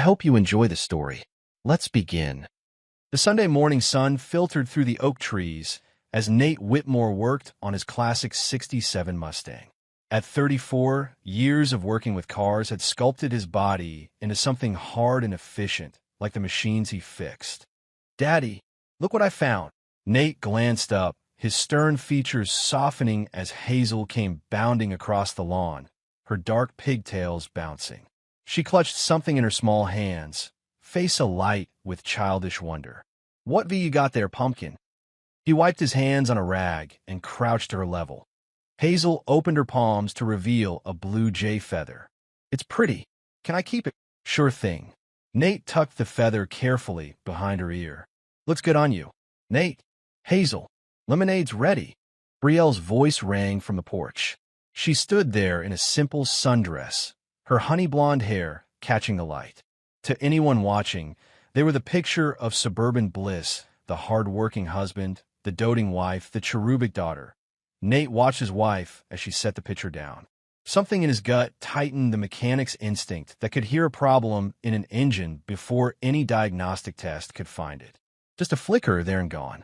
hope you enjoy the story. Let's begin. The Sunday morning sun filtered through the oak trees as Nate Whitmore worked on his classic '67 Mustang. At 34, years of working with cars had sculpted his body into something hard and efficient, like the machines he fixed. "Daddy, look what I found." Nate glanced up, his stern features softening as Hazel came bounding across the lawn, her dark pigtails bouncing. She clutched something in her small hands, face alight with childish wonder. "What you got there, pumpkin?" He wiped his hands on a rag and crouched to her level. Hazel opened her palms to reveal a blue jay feather. "It's pretty. Can I keep it?" "Sure thing." Nate tucked the feather carefully behind her ear. "Looks good on you." "Nate, Hazel, lemonade's ready." Brielle's voice rang from the porch. She stood there in a simple sundress, her honey blonde hair catching the light. To anyone watching, they were the picture of suburban bliss, the hard-working husband, the doting wife, the cherubic daughter. Nate watched his wife as she set the picture down. Something in his gut tightened the mechanic's instinct that could hear a problem in an engine before any diagnostic test could find it. Just a flicker there and gone.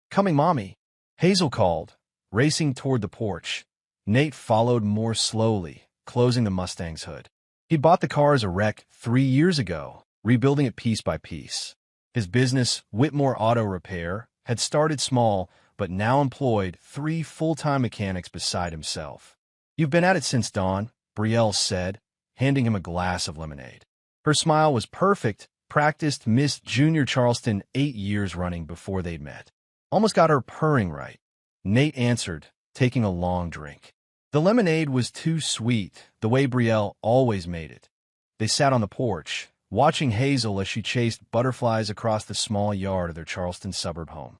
"Coming, Mommy," Hazel called, racing toward the porch. Nate followed more slowly, closing the Mustang's hood. He bought the car as a wreck 3 years ago, rebuilding it piece by piece. His business, Whitmore Auto Repair, had started small, but now employed 3 full-time mechanics beside himself. "You've been at it since dawn," Brielle said, handing him a glass of lemonade. Her smile was perfect, practiced Miss Junior Charleston 8 years running before they'd met. "Almost got her purring right." Nate answered, taking a long drink. The lemonade was too sweet, the way Brielle always made it. They sat on the porch, watching Hazel as she chased butterflies across the small yard of their Charleston suburb home.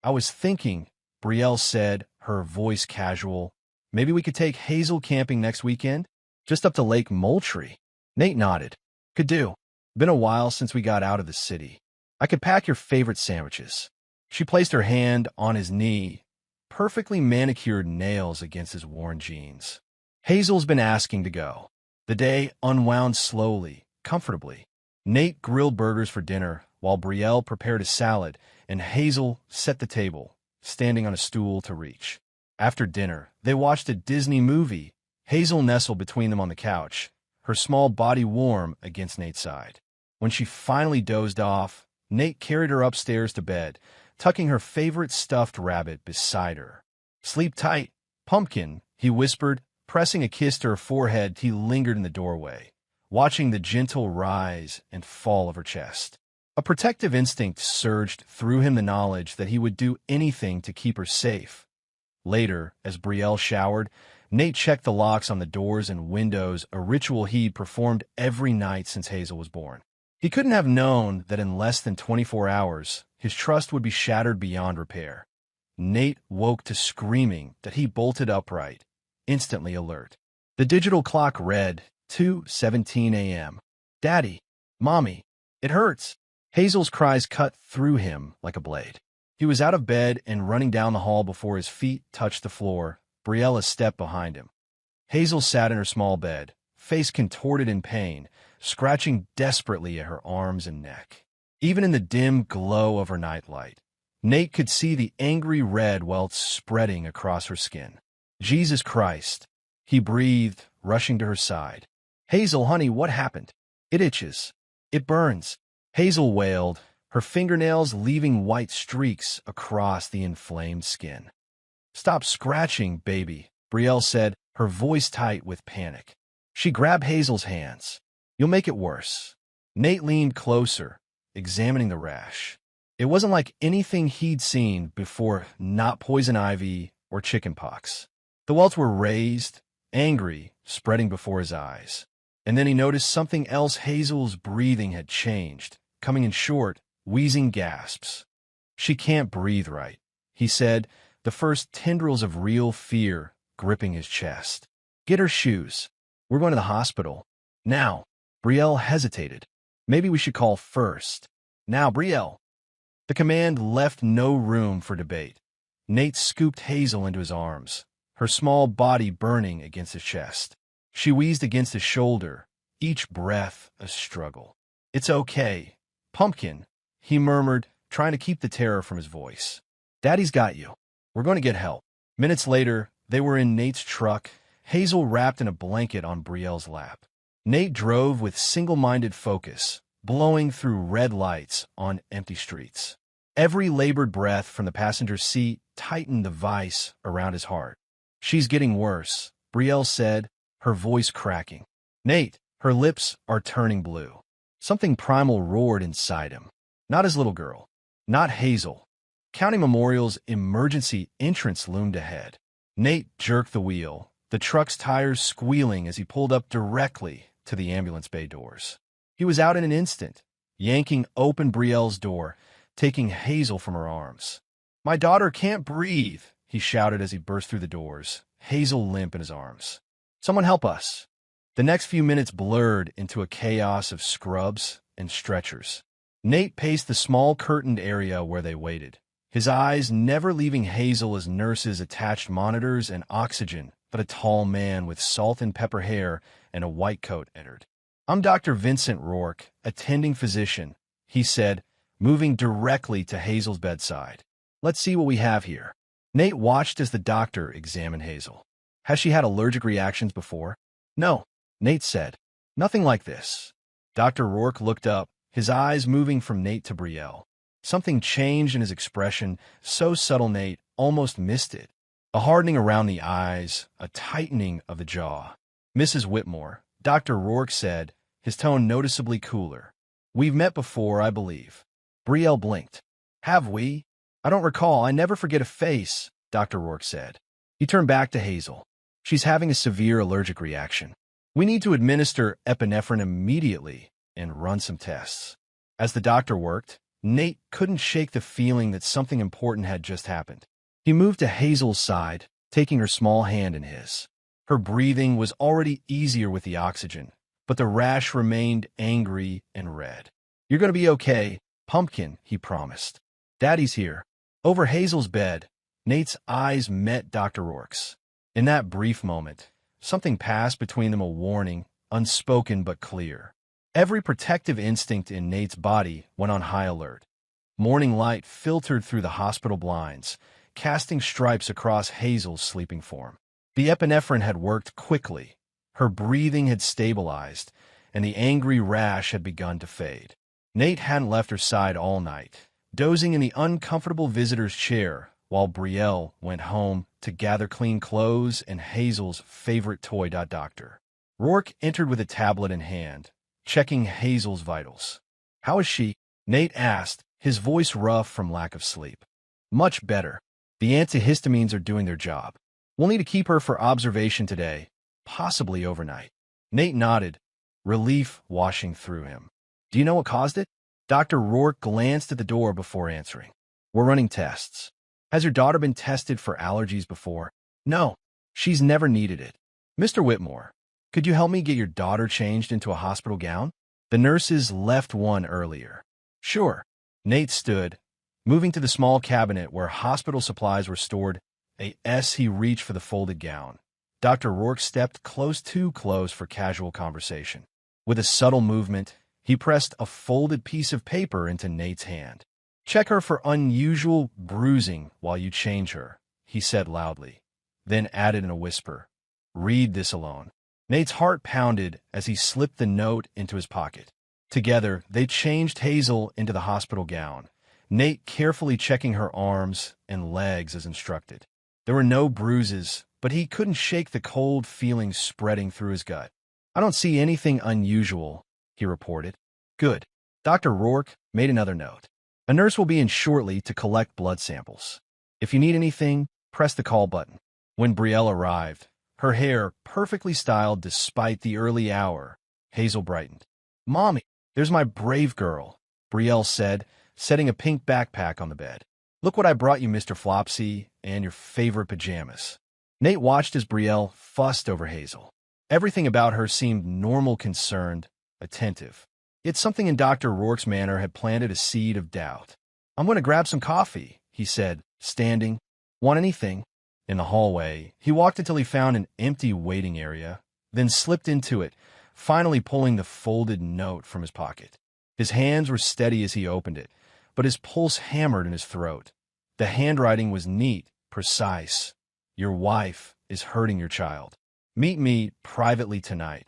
"I was thinking," Brielle said, her voice casual, "maybe we could take Hazel camping next weekend? Just up to Lake Moultrie." Nate nodded. "Could do. Been a while since we got out of the city. I could pack your favorite sandwiches." She placed her hand on his knee, perfectly manicured nails against his worn jeans. Hazel's been asking to go. The day unwound slowly, comfortably. Nate grilled burgers for dinner, while Brielle prepared a salad, and Hazel set the table, standing on a stool to reach. After dinner, they watched a Disney movie. Hazel nestled between them on the couch, her small body warm against Nate's side. When she finally dozed off, Nate carried her upstairs to bed, tucking her favorite stuffed rabbit beside her. "Sleep tight, pumpkin," he whispered, pressing a kiss to her forehead. He lingered in the doorway, watching the gentle rise and fall of her chest. A protective instinct surged through him, the knowledge that he would do anything to keep her safe. Later, as Brielle showered, Nate checked the locks on the doors and windows, a ritual he'd performed every night since Hazel was born. He couldn't have known that in less than 24 hours, his trust would be shattered beyond repair. Nate woke to screaming that he bolted upright, instantly alert. The digital clock read 2:17 a.m. "Daddy, Mommy, it hurts." Hazel's cries cut through him like a blade. He was out of bed and running down the hall before his feet touched the floor, Brielle a step behind him. Hazel sat in her small bed, face contorted in pain, scratching desperately at her arms and neck. Even in the dim glow of her nightlight, Nate could see the angry red welts spreading across her skin. "Jesus Christ," he breathed, rushing to her side. "Hazel, honey, what happened?" "It itches. It burns," Hazel wailed, her fingernails leaving white streaks across the inflamed skin. "Stop scratching, baby," Brielle said, her voice tight with panic. She grabbed Hazel's hands. "You'll make it worse." Nate leaned closer, examining the rash. It wasn't like anything he'd seen before, not poison ivy or chickenpox. The welts were raised, angry, spreading before his eyes. And then he noticed something else. Hazel's breathing had changed, coming in short, wheezing gasps. "She can't breathe right," he said, the first tendrils of real fear gripping his chest. "Get her shoes. We're going to the hospital." "Now." Brielle hesitated. "Maybe we should call first." "Now, Brielle." The command left no room for debate. Nate scooped Hazel into his arms, her small body burning against his chest. She wheezed against his shoulder, each breath a struggle. "It's okay, Pumpkin," he murmured, trying to keep the terror from his voice. "Daddy's got you. We're going to get help." Minutes later, they were in Nate's truck, Hazel wrapped in a blanket on Brielle's lap. Nate drove with single-minded focus, blowing through red lights on empty streets. Every labored breath from the passenger seat tightened the vice around his heart. "She's getting worse," Brielle said, her voice cracking. "Nate," her lips are turning blue. Something primal roared inside him. Not his little girl. Not Hazel. County Memorial's emergency entrance loomed ahead. Nate jerked the wheel, the truck's tires squealing as he pulled up directly to the ambulance bay doors. He was out in an instant, yanking open Brielle's door, taking Hazel from her arms. "My daughter can't breathe," he shouted as he burst through the doors, Hazel limp in his arms. "Someone help us." The next few minutes blurred into a chaos of scrubs and stretchers. Nate paced the small curtained area where they waited, his eyes never leaving Hazel as nurses attached monitors and oxygen, but a tall man with salt and pepper hair and a white coat entered. "I'm Dr. Vincent Rourke, attending physician," he said, moving directly to Hazel's bedside. "Let's see what we have here." Nate watched as the doctor examined Hazel. "Has she had allergic reactions before?" "No," Nate said. "Nothing like this." Dr. Rourke looked up, his eyes moving from Nate to Brielle. Something changed in his expression, so subtle Nate almost missed it. A hardening around the eyes, a tightening of the jaw. "Mrs. Whitmore," Dr. Rourke said, his tone noticeably cooler. "We've met before, I believe." Brielle blinked. "Have we? I don't recall. I never forget a face," Dr. Rourke said. He turned back to Hazel. "She's having a severe allergic reaction. We need to administer epinephrine immediately and run some tests." As the doctor worked, Nate couldn't shake the feeling that something important had just happened. He moved to Hazel's side, taking her small hand in his. Her breathing was already easier with the oxygen, but the rash remained angry and red. "You're going to be okay, Pumpkin," he promised. "Daddy's here." Over Hazel's bed, Nate's eyes met Dr. Rourke's. In that brief moment, something passed between them, a warning, unspoken but clear. Every protective instinct in Nate's body went on high alert. Morning light filtered through the hospital blinds, casting stripes across Hazel's sleeping form. The epinephrine had worked quickly. Her breathing had stabilized, and the angry rash had begun to fade. Nate hadn't left her side all night, dozing in the uncomfortable visitor's chair while Brielle went home to gather clean clothes and Hazel's favorite toy. Doctor Rourke entered with a tablet in hand, checking Hazel's vitals. "How is she?" Nate asked, his voice rough from lack of sleep. "Much better. The antihistamines are doing their job. We'll need to keep her for observation today, possibly overnight." Nate nodded, relief washing through him. "Do you know what caused it?" Dr. Rourke glanced at the door before answering. "We're running tests." "Has your daughter been tested for allergies before?" "No, she's never needed it." "Mr. Whitmore, could you help me get your daughter changed into a hospital gown? The nurses left one earlier." "Sure." Nate stood, moving to the small cabinet where hospital supplies were stored. He reached for the folded gown. Dr. Rourke stepped too close for casual conversation. With a subtle movement, he pressed a folded piece of paper into Nate's hand. "Check her for unusual bruising while you change her," he said loudly, then added in a whisper, "Read this alone." Nate's heart pounded as he slipped the note into his pocket. Together, they changed Hazel into the hospital gown, Nate carefully checking her arms and legs as instructed. There were no bruises, but he couldn't shake the cold feeling spreading through his gut. "I don't see anything unusual," he reported. "Good." Dr. Rourke made another note. "A nurse will be in shortly to collect blood samples. If you need anything, press the call button." When Brielle arrived, her hair perfectly styled despite the early hour, Hazel brightened. "Mommy, there's my brave girl," Brielle said, setting a pink backpack on the bed. "Look what I brought you, Mr. Flopsy, and your favorite pajamas." Nate watched as Brielle fussed over Hazel. Everything about her seemed normal, concerned, attentive. Yet something in Dr. Rourke's manner had planted a seed of doubt. "I'm going to grab some coffee," he said, standing. "Want anything?" In the hallway, he walked until he found an empty waiting area, then slipped into it, finally pulling the folded note from his pocket. His hands were steady as he opened it, but his pulse hammered in his throat. The handwriting was neat, precise. Your wife is hurting your child. Meet me privately tonight.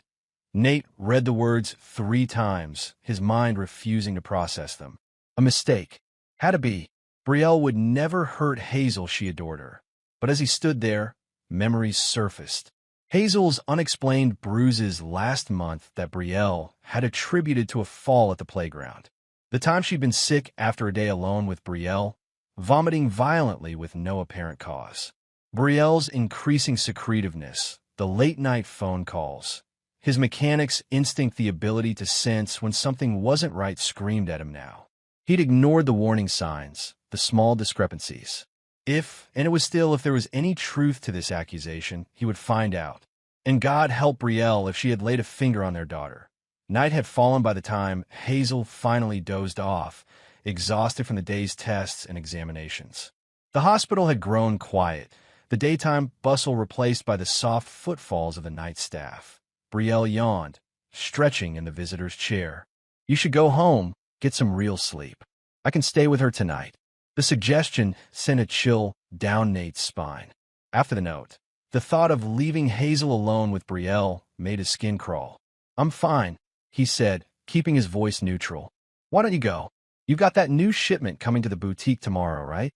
Nate read the words 3 times, his mind refusing to process them. A mistake. Had to be. Brielle would never hurt Hazel, she adored her. But as he stood there, memories surfaced. Hazel's unexplained bruises last month that Brielle had attributed to a fall at the playground. The time she'd been sick after a day alone with Brielle, vomiting violently with no apparent cause. Brielle's increasing secretiveness, the late-night phone calls. His mechanic's instinct, the ability to sense when something wasn't right, screamed at him now. He'd ignored the warning signs, the small discrepancies. If there was any truth to this accusation, he would find out. And God help Brielle if she had laid a finger on their daughter. Night had fallen by the time Hazel finally dozed off, exhausted from the day's tests and examinations. The hospital had grown quiet, the daytime bustle replaced by the soft footfalls of the night staff. Brielle yawned, stretching in the visitor's chair. You should go home, get some real sleep. I can stay with her tonight. The suggestion sent a chill down Nate's spine. After the note, the thought of leaving Hazel alone with Brielle made his skin crawl. I'm fine, he said, keeping his voice neutral. Why don't you go? You've got that new shipment coming to the boutique tomorrow, right?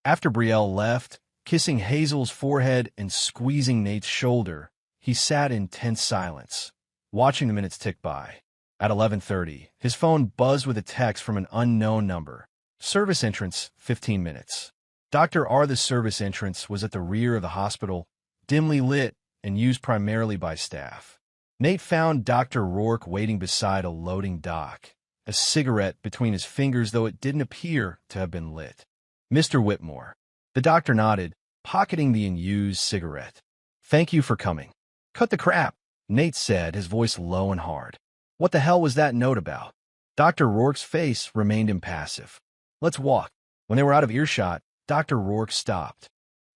After Brielle left, kissing Hazel's forehead and squeezing Nate's shoulder, he sat in tense silence, watching the minutes tick by. At 11:30, his phone buzzed with a text from an unknown number. Service entrance, 15 minutes. Dr. R. The service entrance was at the rear of the hospital, dimly lit and used primarily by staff. Nate found Dr. Rourke waiting beside a loading dock, a cigarette between his fingers, though it didn't appear to have been lit. Mr. Whitmore. The doctor nodded, pocketing the unused cigarette. Thank you for coming. Cut the crap, Nate said, his voice low and hard. What the hell was that note about? Dr. Rourke's face remained impassive. Let's walk. When they were out of earshot, Dr. Rourke stopped.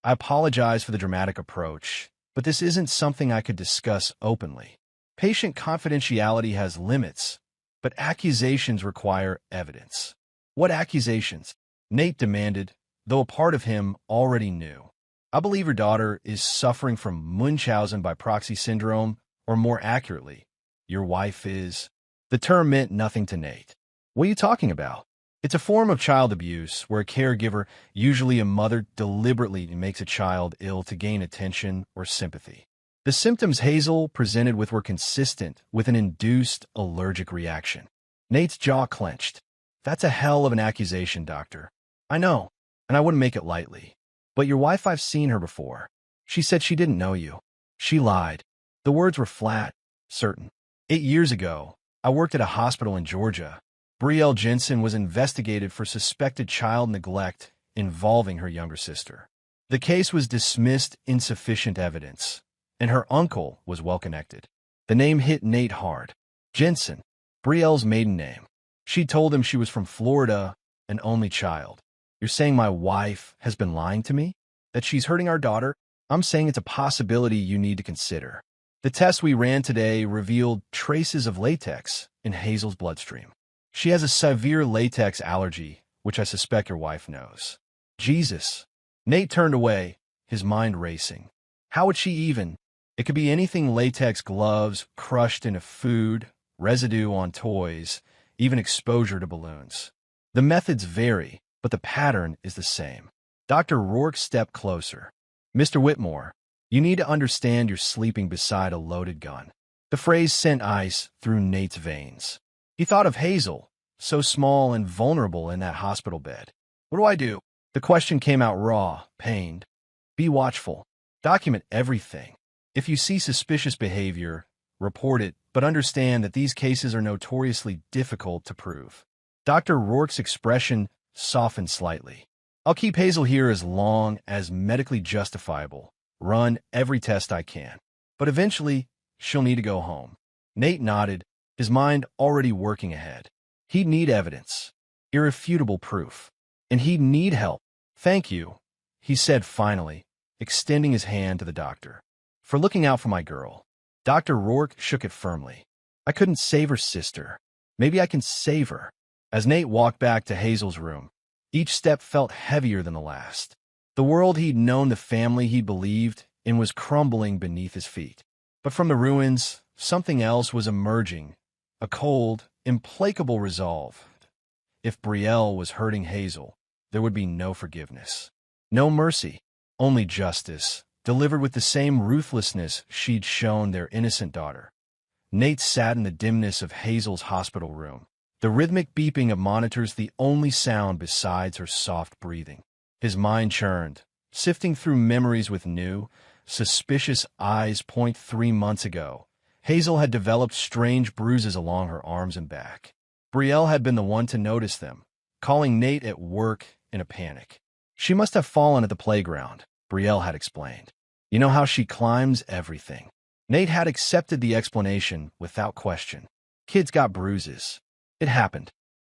I apologize for the dramatic approach, but this isn't something I could discuss openly. Patient confidentiality has limits, but accusations require evidence. What accusations? Nate demanded, though a part of him already knew. I believe your daughter is suffering from Munchausen by proxy syndrome, or more accurately, your wife is. The term meant nothing to Nate. What are you talking about? It's a form of child abuse where a caregiver, usually a mother, deliberately makes a child ill to gain attention or sympathy. The symptoms Hazel presented with were consistent with an induced allergic reaction. Nate's jaw clenched. That's a hell of an accusation, doctor. I know, and I wouldn't make it lightly. But your wife, I've seen her before. She said she didn't know you. She lied. The words were flat, certain. 8 years ago, I worked at a hospital in Georgia. Brielle Jensen was investigated for suspected child neglect involving her younger sister. The case was dismissed insufficient evidence, and her uncle was well connected. The name hit Nate hard. Jensen, Brielle's maiden name. She told him she was from Florida, an only child. You're saying my wife has been lying to me? That she's hurting our daughter? I'm saying it's a possibility you need to consider. The test we ran today revealed traces of latex in Hazel's bloodstream. She has a severe latex allergy, which I suspect your wife knows. Jesus. Nate turned away, his mind racing. How would she even? It could be anything: latex gloves, crushed into food, residue on toys, even exposure to balloons. The methods vary, but the pattern is the same. Dr. Rourke stepped closer. Mr. Whitmore, you need to understand you're sleeping beside a loaded gun. The phrase sent ice through Nate's veins. He thought of Hazel, so small and vulnerable in that hospital bed. What do I do? The question came out raw, pained. Be watchful. Document everything. If you see suspicious behavior, report it, but understand that these cases are notoriously difficult to prove. Dr. Rourke's expression softened slightly. I'll keep Hazel here as long as medically justifiable. Run every test I can. But eventually, she'll need to go home. Nate nodded, his mind already working ahead. He'd need evidence, irrefutable proof, and he'd need help. Thank you, he said finally, extending his hand to the doctor. For looking out for my girl. Dr. Rourke shook it firmly. I couldn't save her sister. Maybe I can save her. As Nate walked back to Hazel's room, each step felt heavier than the last. The world he'd known, the family he believed in, was crumbling beneath his feet. But from the ruins, something else was emerging, a cold, implacable resolve. If Brielle was hurting Hazel, there would be no forgiveness. No mercy, only justice, delivered with the same ruthlessness she'd shown their innocent daughter. Nate sat in the dimness of Hazel's hospital room, the rhythmic beeping of monitors the only sound besides her soft breathing. His mind churned, sifting through memories with new, suspicious eyes. 3 months ago, Hazel had developed strange bruises along her arms and back. Brielle had been the one to notice them, calling Nate at work in a panic. She must have fallen at the playground, Brielle had explained. You know how she climbs everything. Nate had accepted the explanation without question. Kids got bruises. It happened.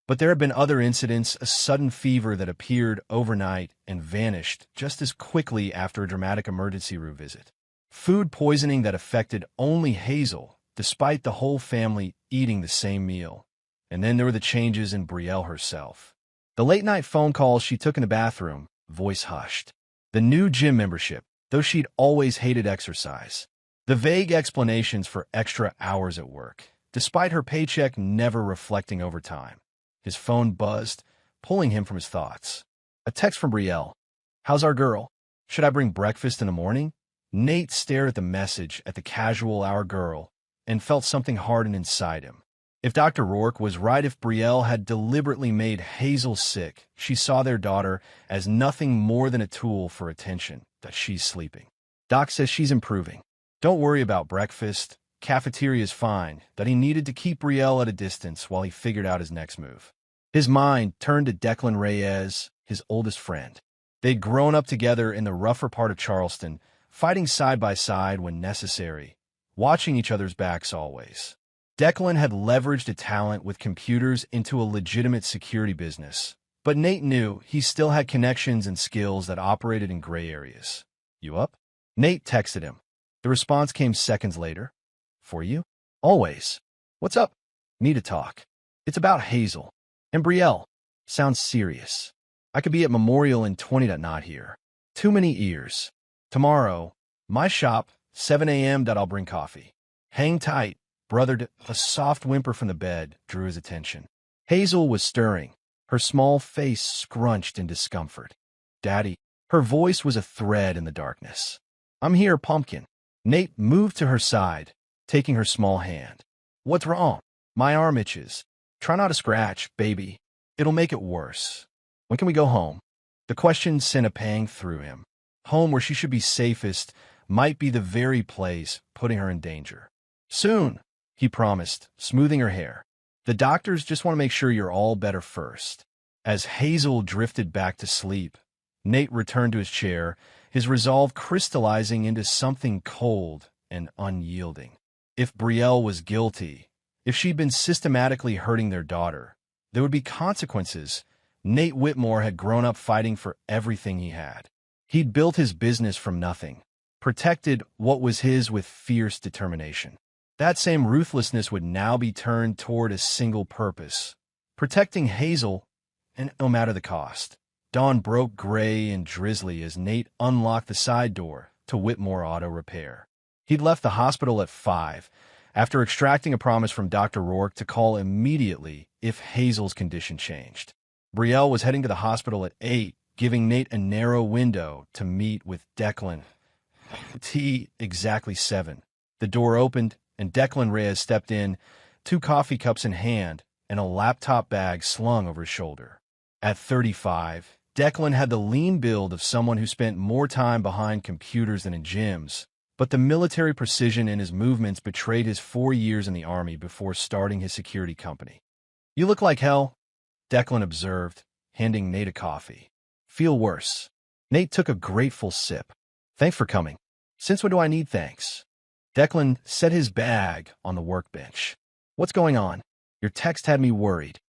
But there had been other incidents, a sudden fever that appeared overnight and vanished just as quickly after a dramatic emergency room visit. Food poisoning that affected only Hazel, despite the whole family eating the same meal. And then there were the changes in Brielle herself. The late-night phone calls she took in the bathroom, voice hushed. The new gym membership, though she'd always hated exercise. The vague explanations for extra hours at work, despite her paycheck never reflecting overtime. His phone buzzed, pulling him from his thoughts. A text from Brielle. How's our girl? Should I bring breakfast in the morning? Nate stared at the message, at the casual "our girl," and felt something harden inside him. If Dr. Rourke was right, if Brielle had deliberately made Hazel sick, she saw their daughter as nothing more than a tool for attention, that she's sleeping. Doc says she's improving. Don't worry about breakfast. Cafeteria's fine, that he needed to keep Brielle at a distance while he figured out his next move. His mind turned to Declan Reyes, his oldest friend. They'd grown up together in the rougher part of Charleston, fighting side by side when necessary, watching each other's backs always. Declan had leveraged a talent with computers into a legitimate security business, but Nate knew he still had connections and skills that operated in gray areas. You up? Nate texted him. The response came seconds later. For you? Always. What's up? Need to talk. It's about Hazel. And Brielle. Sounds serious. I could be at Memorial in 20 to not here. Too many ears. Tomorrow, my shop, 7 a.m. I'll bring coffee. Hang tight, brother. A soft whimper from the bed drew his attention. Hazel was stirring, her small face scrunched in discomfort. Daddy. Her voice was a thread in the darkness. I'm here, pumpkin. Nate moved to her side, taking her small hand. What's wrong? My arm itches. Try not to scratch, baby. It'll make it worse. When can we go home? The question sent a pang through him. Home, where she should be safest, might be the very place putting her in danger. Soon, he promised, smoothing her hair. The doctors just want to make sure you're all better first. As Hazel drifted back to sleep, Nate returned to his chair, his resolve crystallizing into something cold and unyielding. If Brielle was guilty, if she'd been systematically hurting their daughter, there would be consequences. Nate Whitmore had grown up fighting for everything he had. He'd built his business from nothing, protected what was his with fierce determination. That same ruthlessness would now be turned toward a single purpose, protecting Hazel, and no matter the cost. Dawn broke gray and drizzly as Nate unlocked the side door to Whitmore Auto Repair. He'd left the hospital at 5, after extracting a promise from Dr. Rourke to call immediately if Hazel's condition changed. Brielle was heading to the hospital at 8, giving Nate a narrow window to meet with Declan. Exactly 7. The door opened, and Declan Reyes stepped in, 2 coffee cups in hand and a laptop bag slung over his shoulder. At 35, Declan had the lean build of someone who spent more time behind computers than in gyms, but the military precision in his movements betrayed his 4 years in the Army before starting his security company. You look like hell, Declan observed, handing Nate a coffee. Feel worse. Nate took a grateful sip. Thanks for coming. Since when do I need thanks? Declan set his bag on the workbench. What's going on? Your text had me worried.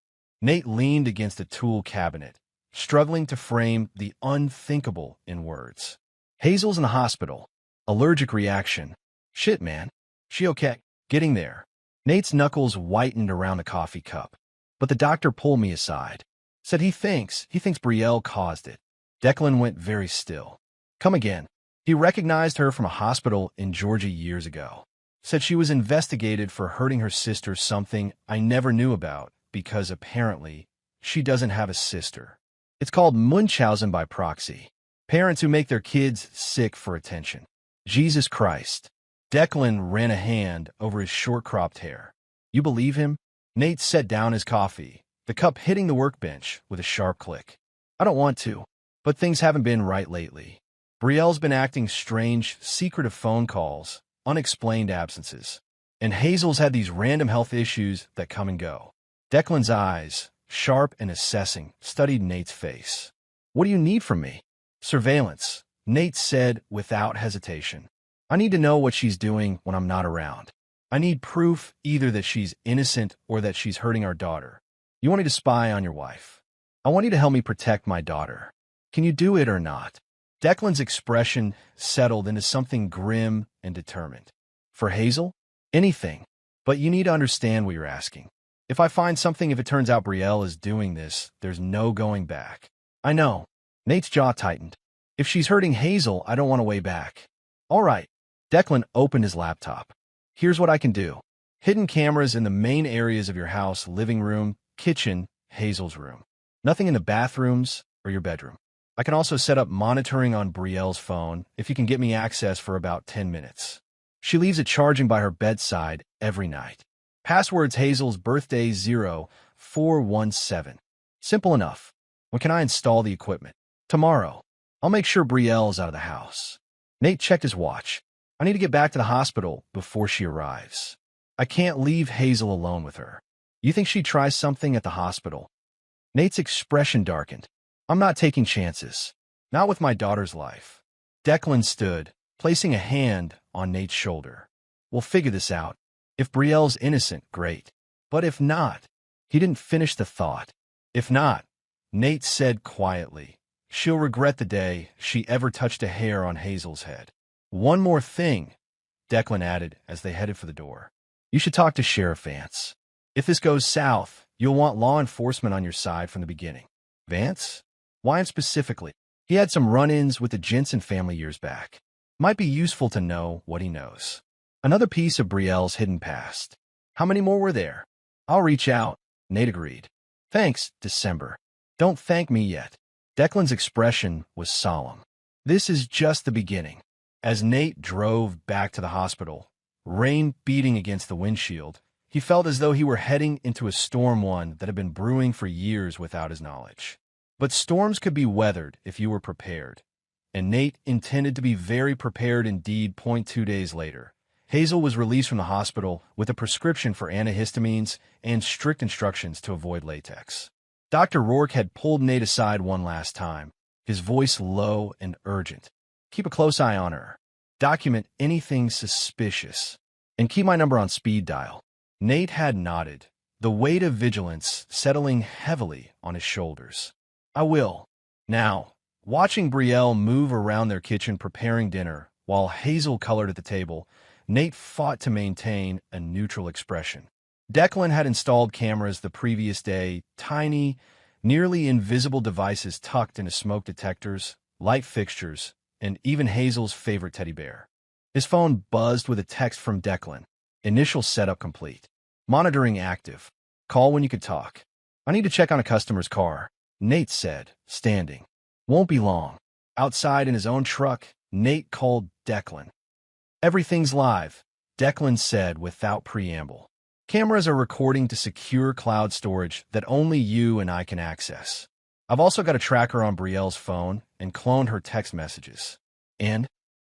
Nate leaned against a tool cabinet, struggling to frame the unthinkable in words. Hazel's in the hospital. Allergic reaction. Shit, man. She okay? Getting there. Nate's knuckles whitened around the coffee cup, but the doctor pulled me aside. Said he thinks Brielle caused it. Declan went very still. Come again. He recognized her from a hospital in Georgia years ago. Said she was investigated for hurting her sister, something I never knew about because apparently she doesn't have a sister. It's called Munchausen by proxy. Parents who make their kids sick for attention. Jesus Christ. Declan ran a hand over his short-cropped hair. You believe him? Nate set down his coffee, the cup hitting the workbench with a sharp click. I don't want to, but things haven't been right lately. Brielle's been acting strange, secretive phone calls, unexplained absences. And Hazel's had these random health issues that come and go. Declan's eyes, sharp and assessing, studied Nate's face. What do you need from me? Surveillance, Nate said without hesitation. I need to know what she's doing when I'm not around. I need proof either that she's innocent or that she's hurting our daughter. You want me to spy on your wife? I want you to help me protect my daughter. Can you do it or not? Declan's expression settled into something grim and determined. For Hazel? Anything. But you need to understand what you're asking. If I find something, if it turns out Brielle is doing this, there's no going back. I know. Nate's jaw tightened. If she's hurting Hazel, I don't want to weigh back. All right. Declan opened his laptop. Here's what I can do. Hidden cameras in the main areas of your house, living room, kitchen, Hazel's room. Nothing in the bathrooms or your bedroom. I can also set up monitoring on Brielle's phone if you can get me access for about 10 minutes. She leaves it charging by her bedside every night. Password's Hazel's birthday 0417. Simple enough. When can I install the equipment? Tomorrow. I'll make sure Brielle's out of the house. Nate checked his watch. I need to get back to the hospital before she arrives. I can't leave Hazel alone with her. You think she'd try something at the hospital? Nate's expression darkened. I'm not taking chances. Not with my daughter's life. Declan stood, placing a hand on Nate's shoulder. We'll figure this out. If Brielle's innocent, great. But if not, he didn't finish the thought. If not, Nate said quietly, she'll regret the day she ever touched a hair on Hazel's head. One more thing, Declan added as they headed for the door. You should talk to Sheriff Vance. If this goes south, you'll want law enforcement on your side from the beginning. Vance? Why him specifically? He had some run-ins with the Jensen family years back. Might be useful to know what he knows. Another piece of Brielle's hidden past. How many more were there? I'll reach out, Nate agreed. Thanks, December. Don't thank me yet. Declan's expression was solemn. This is just the beginning. As Nate drove back to the hospital, rain beating against the windshield, he felt as though he were heading into a storm, one that had been brewing for years without his knowledge. But storms could be weathered if you were prepared, and Nate intended to be very prepared indeed. 2 days later, Hazel was released from the hospital with a prescription for antihistamines and strict instructions to avoid latex. Dr. Rourke had pulled Nate aside one last time, his voice low and urgent. Keep a close eye on her. Document anything suspicious. And keep my number on speed dial. Nate had nodded, the weight of vigilance settling heavily on his shoulders. I will. Now, watching Brielle move around their kitchen preparing dinner while Hazel colored at the table, Nate fought to maintain a neutral expression. Declan had installed cameras the previous day, tiny, nearly invisible devices tucked into smoke detectors, light fixtures, and even Hazel's favorite teddy bear. His phone buzzed with a text from Declan. Initial setup complete. Monitoring active. Call when you could talk. I need to check on a customer's car, Nate said, standing. Won't be long. Outside in his own truck, Nate called Declan. Everything's live, Declan said without preamble. Cameras are recording to secure cloud storage that only you and I can access. I've also got a tracker on Brielle's phone and cloned her text messages. And?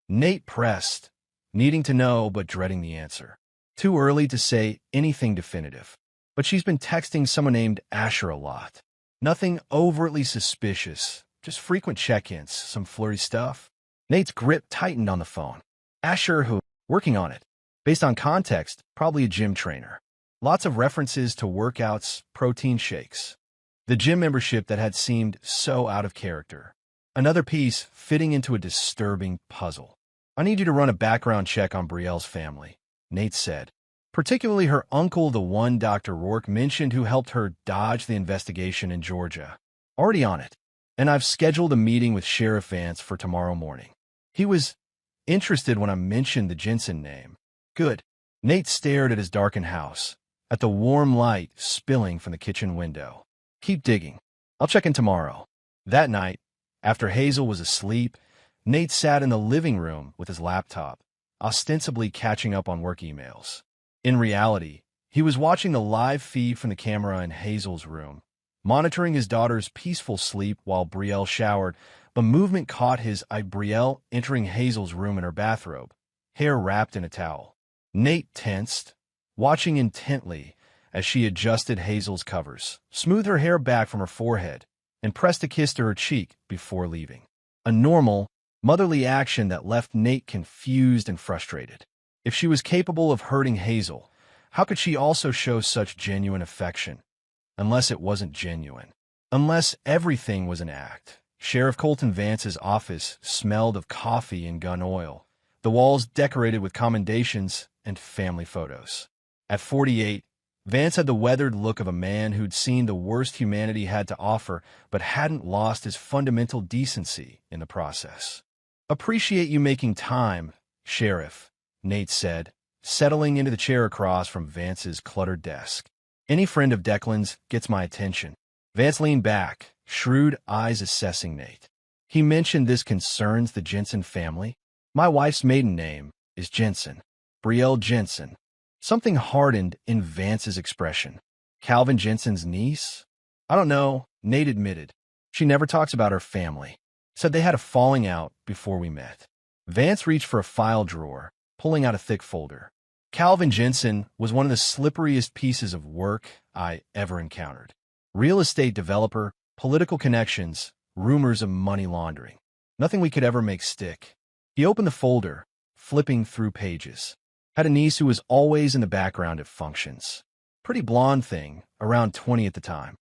Nate pressed, needing to know but dreading the answer. Too early to say anything definitive. But she's been texting someone named Asher a lot. Nothing overtly suspicious, just frequent check-ins, some flirty stuff. Nate's grip tightened on the phone. Asher, who? Working on it. Based on context, probably a gym trainer. Lots of references to workouts, protein shakes. The gym membership that had seemed so out of character. Another piece fitting into a disturbing puzzle. I need you to run a background check on Brielle's family, Nate said. particularly her uncle, the one Dr. Rourke mentioned who helped her dodge the investigation in Georgia. Already on it. And I've scheduled a meeting with Sheriff Vance for tomorrow morning. He was interested when I mentioned the Jensen name. Good. Nate stared at his darkened house, at the warm light spilling from the kitchen window. Keep digging. I'll check in tomorrow. That night, after Hazel was asleep, Nate sat in the living room with his laptop, ostensibly catching up on work emails. In reality, he was watching the live feed from the camera in Hazel's room, monitoring his daughter's peaceful sleep while Brielle showered, but movement caught his eye. Brielle entering Hazel's room in her bathrobe, hair wrapped in a towel. Nate tensed, watching intently as she adjusted Hazel's covers, smoothed her hair back from her forehead, and pressed a kiss to her cheek before leaving. A normal, motherly action that left Nate confused and frustrated. If she was capable of hurting Hazel, how could she also show such genuine affection? Unless it wasn't genuine. Unless everything was an act. Sheriff Colton Vance's office smelled of coffee and gun oil, the walls decorated with commendations and family photos. At 48, Vance had the weathered look of a man who'd seen the worst humanity had to offer but hadn't lost his fundamental decency in the process. "Appreciate you making time, Sheriff," Nate said, settling into the chair across from Vance's cluttered desk. "Any friend of Declan's gets my attention." Vance leaned back, shrewd eyes assessing Nate. "He mentioned this concerns the Jensen family. My wife's maiden name is Jensen. Brielle Jensen." Something hardened in Vance's expression. "Calvin Jensen's niece?" "I don't know," Nate admitted. "She never talks about her family. Said they had a falling out before we met." Vance reached for a file drawer, pulling out a thick folder. Calvin Jensen was one of the slipperiest pieces of work I ever encountered. Real estate developer, political connections, rumors of money laundering. Nothing we could ever make stick. He opened the folder, flipping through pages. Had a niece who was always in the background at functions. Pretty blonde thing, around 20 at the time.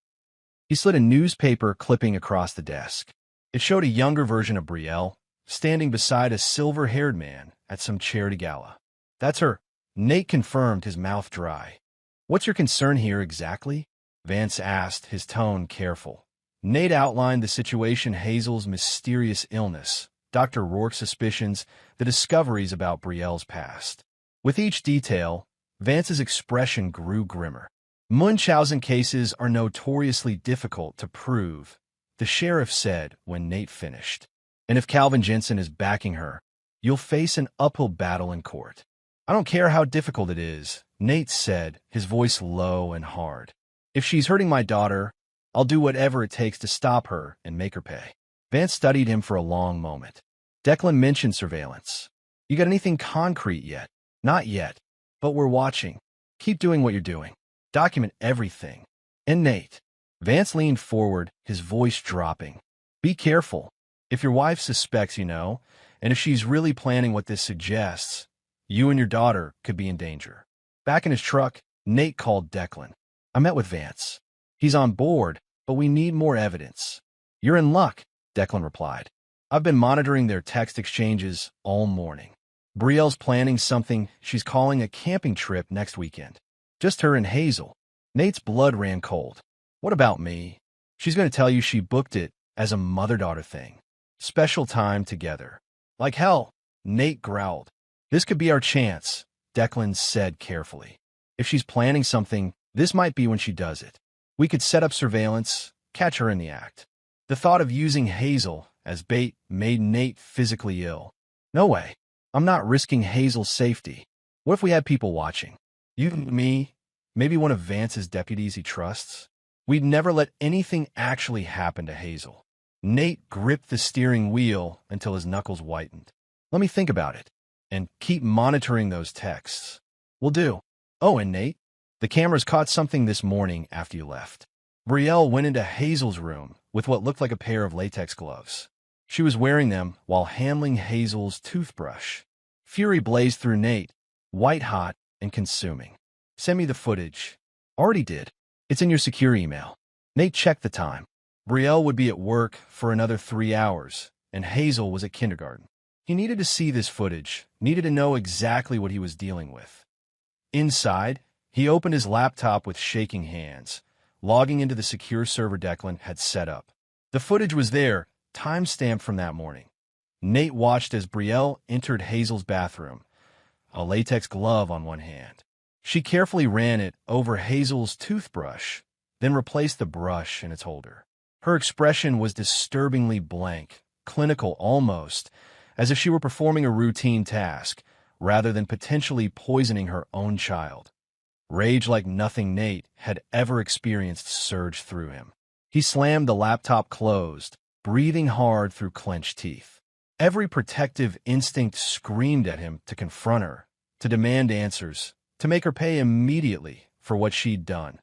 He slid a newspaper clipping across the desk. It showed a younger version of Brielle, standing beside a silver-haired man at some charity gala. "That's her," Nate confirmed, his mouth dry. "What's your concern here exactly?" Vance asked, his tone careful. Nate outlined the situation: Hazel's mysterious illness, Dr. Rourke's suspicions, the discoveries about Brielle's past. With each detail, Vance's expression grew grimmer. "Munchausen cases are notoriously difficult to prove," the sheriff said when Nate finished. "And if Calvin Jensen is backing her, you'll face an uphill battle in court." "I don't care how difficult it is," Nate said, his voice low and hard. "If she's hurting my daughter, I'll do whatever it takes to stop her and make her pay." Vance studied him for a long moment. "Declan mentioned surveillance. You got anything concrete yet?" "Not yet, but we're watching. Keep doing what you're doing. Document everything." "And Nate," Vance leaned forward, his voice dropping, "be careful. If your wife suspects, and if she's really planning what this suggests, you and your daughter could be in danger." Back in his truck, Nate called Declan. "I met with Vance. He's on board, but we need more evidence." "You're in luck," Declan replied. "I've been monitoring their text exchanges all morning. Brielle's planning something she's calling a camping trip next weekend. Just her and Hazel." Nate's blood ran cold. "What about me?" "She's going to tell you she booked it as a mother-daughter thing. Special time together." "Like hell," Nate growled. "This could be our chance," Declan said carefully. "If she's planning something, this might be when she does it. We could set up surveillance, catch her in the act." The thought of using Hazel as bait made Nate physically ill. "No way. I'm not risking Hazel's safety. What if we had people watching? You, me, maybe one of Vance's deputies he trusts? We'd never let anything actually happen to Hazel." Nate gripped the steering wheel until his knuckles whitened. "Let me think about it. And keep monitoring those texts." "Will do." "Oh, and Nate, the cameras caught something this morning after you left." Brielle went into Hazel's room with what looked like a pair of latex gloves. She was wearing them while handling Hazel's toothbrush. Fury blazed through Nate, white-hot and consuming. "Send me the footage." "Already did. It's in your secure email." Nate checked the time. Brielle would be at work for another 3 hours, and Hazel was at kindergarten. He needed to see this footage, needed to know exactly what he was dealing with. Inside, he opened his laptop with shaking hands, logging into the secure server Declan had set up. The footage was there, time-stamped from that morning. Nate watched as Brielle entered Hazel's bathroom, a latex glove on one hand. She carefully ran it over Hazel's toothbrush, then replaced the brush in its holder. Her expression was disturbingly blank, clinical almost, as if she were performing a routine task, rather than potentially poisoning her own child. Rage like nothing Nate had ever experienced surged through him. He slammed the laptop closed, breathing hard through clenched teeth. Every protective instinct screamed at him to confront her, to demand answers, to make her pay immediately for what she'd done.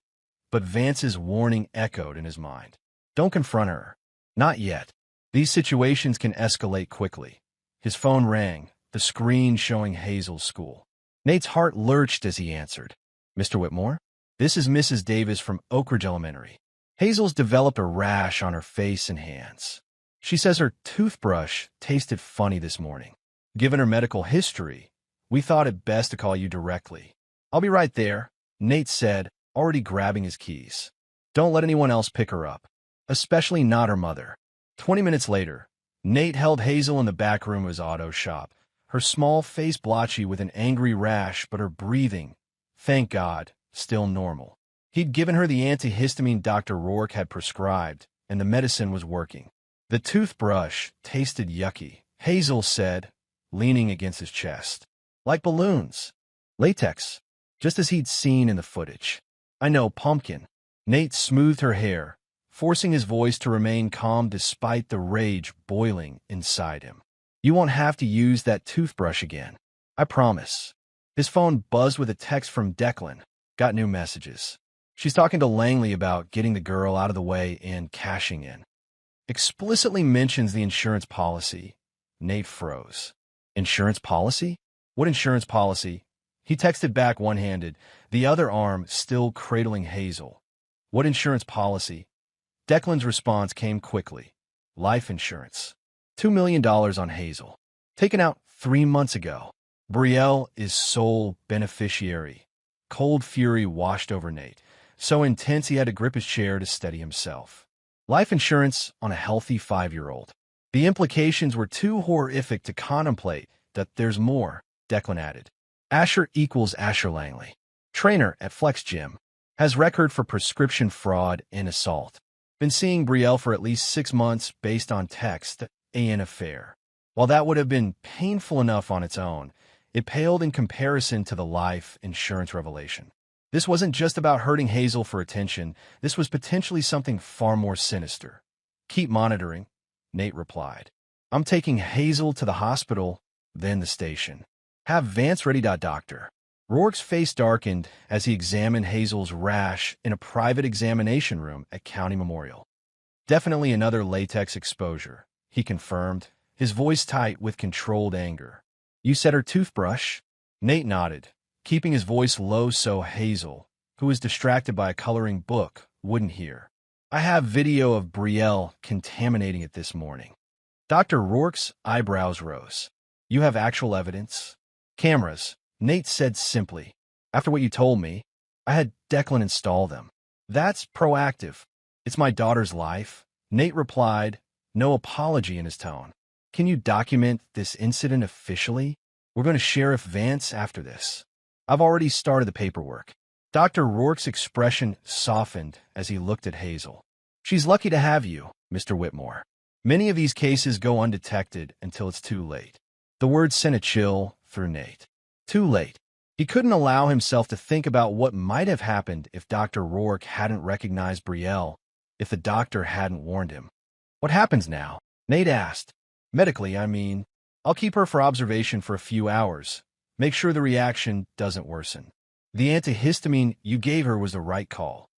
But Vance's warning echoed in his mind. Don't confront her. Not yet. These situations can escalate quickly. His phone rang, the screen showing Hazel's school. Nate's heart lurched as he answered. Mr. Whitmore? This is Mrs. Davis from Oak Ridge Elementary. Hazel's developed a rash on her face and hands. She says her toothbrush tasted funny this morning. Given her medical history, we thought it best to call you directly. I'll be right there, Nate said, already grabbing his keys. Don't let anyone else pick her up, especially not her mother. 20 minutes later, Nate held Hazel in the back room of his auto shop, her small face blotchy with an angry rash, but her breathing, thank God, still normal. He'd given her the antihistamine Dr. Rourke had prescribed, and the medicine was working. The toothbrush tasted yucky, Hazel said, leaning against his chest. Like balloons. Latex, just as he'd seen in the footage. I know, pumpkin. Nate smoothed her hair, forcing his voice to remain calm despite the rage boiling inside him. You won't have to use that toothbrush again. I promise. His phone buzzed with a text from Declan. Got new messages. She's talking to Langley about getting the girl out of the way and cashing in. Explicitly mentions the insurance policy. Nate froze. Insurance policy? What insurance policy? He texted back one-handed, the other arm still cradling Hazel. What insurance policy? Declan's response came quickly. Life insurance. $2 million on Hazel. Taken out 3 months ago. Brielle is sole beneficiary. Cold fury washed over Nate, so intense he had to grip his chair to steady himself. Life insurance on a healthy 5-year-old. The implications were too horrific to contemplate. That there's more, Declan added. Asher equals Asher Langley. Trainer at Flex Gym. Has record for prescription fraud and assault. Been seeing Brielle for at least 6 months based on text, an affair. While that would have been painful enough on its own, it paled in comparison to the life insurance revelation. This wasn't just about hurting Hazel for attention. This was potentially something far more sinister. Keep monitoring, Nate replied. I'm taking Hazel to the hospital, then the station. Have Vance ready. Doctor. Rourke's face darkened as he examined Hazel's rash in a private examination room at County Memorial. Definitely another latex exposure, he confirmed, his voice tight with controlled anger. You said her toothbrush? Nate nodded, keeping his voice low so Hazel, who was distracted by a coloring book, wouldn't hear. I have video of Brielle contaminating it this morning. Dr. Rourke's eyebrows rose. You have actual evidence? Cameras, Nate said simply. After what you told me, I had Declan install them. That's proactive. It's my daughter's life. Nate replied, no apology in his tone. Can you document this incident officially? We're going to Sheriff Vance after this. I've already started the paperwork. Dr. Rourke's expression softened as he looked at Hazel. She's lucky to have you, Mr. Whitmore. Many of these cases go undetected until it's too late. The word sent a chill through Nate. Too late. He couldn't allow himself to think about what might have happened if Dr. Rourke hadn't recognized Brielle, if the doctor hadn't warned him. What happens now? Nate asked. Medically, I mean. I'll keep her for observation for a few hours. Make sure the reaction doesn't worsen. The antihistamine you gave her was the right call.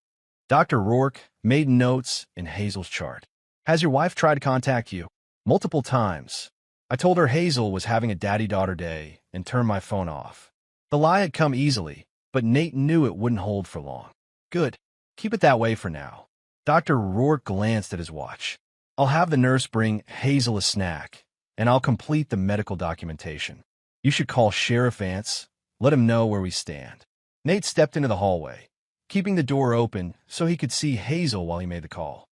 Dr. Rourke made notes in Hazel's chart. Has your wife tried to contact you? Multiple times. I told her Hazel was having a daddy-daughter day and turned my phone off. The lie had come easily, but Nate knew it wouldn't hold for long. Good. Keep it that way for now. Dr. Rourke glanced at his watch. I'll have the nurse bring Hazel a snack, and I'll complete the medical documentation. You should call Sheriff Vance. Let him know where we stand. Nate stepped into the hallway, keeping the door open so he could see Hazel while he made the call.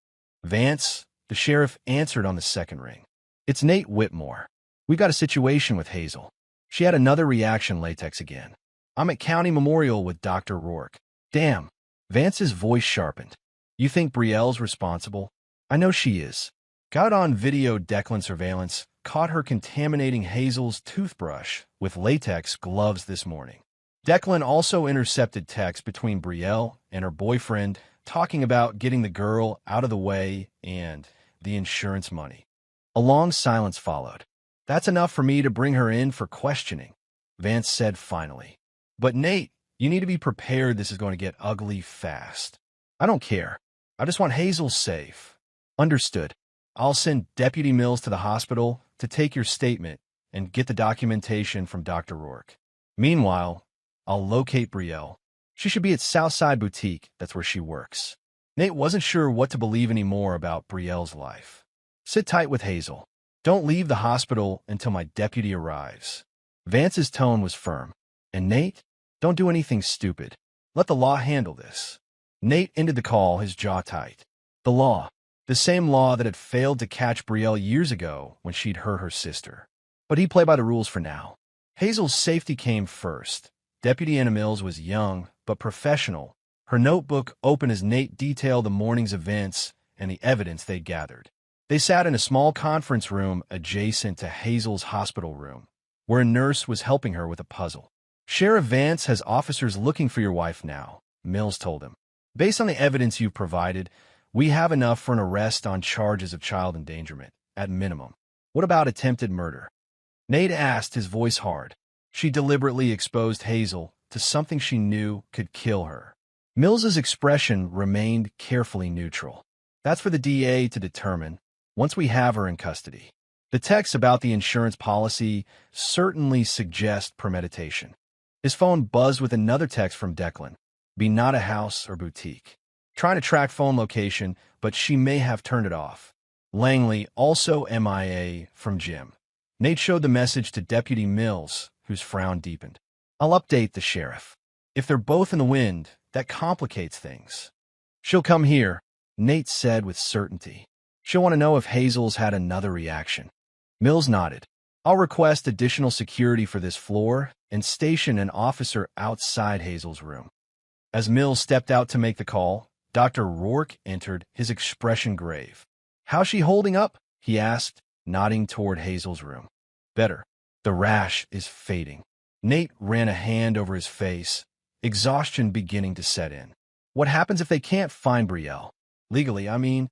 Vance, the sheriff, answered on the second ring. It's Nate Whitmore. We got a situation with Hazel. She had another reaction latex again. I'm at County Memorial with Dr. Rourke. Damn. Vance's voice sharpened. You think Brielle's responsible? I know she is. Got on video Declan surveillance, caught her contaminating Hazel's toothbrush with latex gloves this morning. Declan also intercepted texts between Brielle and her boyfriend talking about getting the girl out of the way and the insurance money. A long silence followed. That's enough for me to bring her in for questioning, Vance said finally. But Nate, you need to be prepared this is going to get ugly fast. I don't care. I just want Hazel safe. Understood. I'll send Deputy Mills to the hospital to take your statement and get the documentation from Dr. Rourke. Meanwhile, I'll locate Brielle. She should be at Southside Boutique. That's where she works. Nate wasn't sure what to believe anymore about Brielle's life. Sit tight with Hazel. Don't leave the hospital until my deputy arrives. Vance's tone was firm. And Nate, don't do anything stupid. Let the law handle this. Nate ended the call, his jaw tight. The law. The same law that had failed to catch Brielle years ago when she'd hurt her sister. But he'd play by the rules for now. Hazel's safety came first. Deputy Anna Mills was young, but professional. Her notebook open as Nate detailed the morning's events and the evidence they'd gathered. They sat in a small conference room adjacent to Hazel's hospital room, where a nurse was helping her with a puzzle. Sheriff Vance has officers looking for your wife now, Mills told him. Based on the evidence you've provided, we have enough for an arrest on charges of child endangerment, at minimum. What about attempted murder? Nate asked, his voice hard. She deliberately exposed Hazel to something she knew could kill her. Mills's expression remained carefully neutral. That's for the DA to determine once we have her in custody. The texts about the insurance policy certainly suggest premeditation. His phone buzzed with another text from Declan. Be not a house or boutique. Trying to track phone location, but she may have turned it off. Langley, also MIA, from Jim. Nate showed the message to Deputy Mills, whose frown deepened. I'll update the sheriff. If they're both in the wind, that complicates things. She'll come here, Nate said with certainty. She'll want to know if Hazel's had another reaction. Mills nodded. I'll request additional security for this floor and station an officer outside Hazel's room. As Mills stepped out to make the call, Dr. Rourke entered, his expression grave. How's she holding up? He asked, nodding toward Hazel's room. Better. The rash is fading. Nate ran a hand over his face, exhaustion beginning to set in. What happens if they can't find Brielle? Legally, I mean.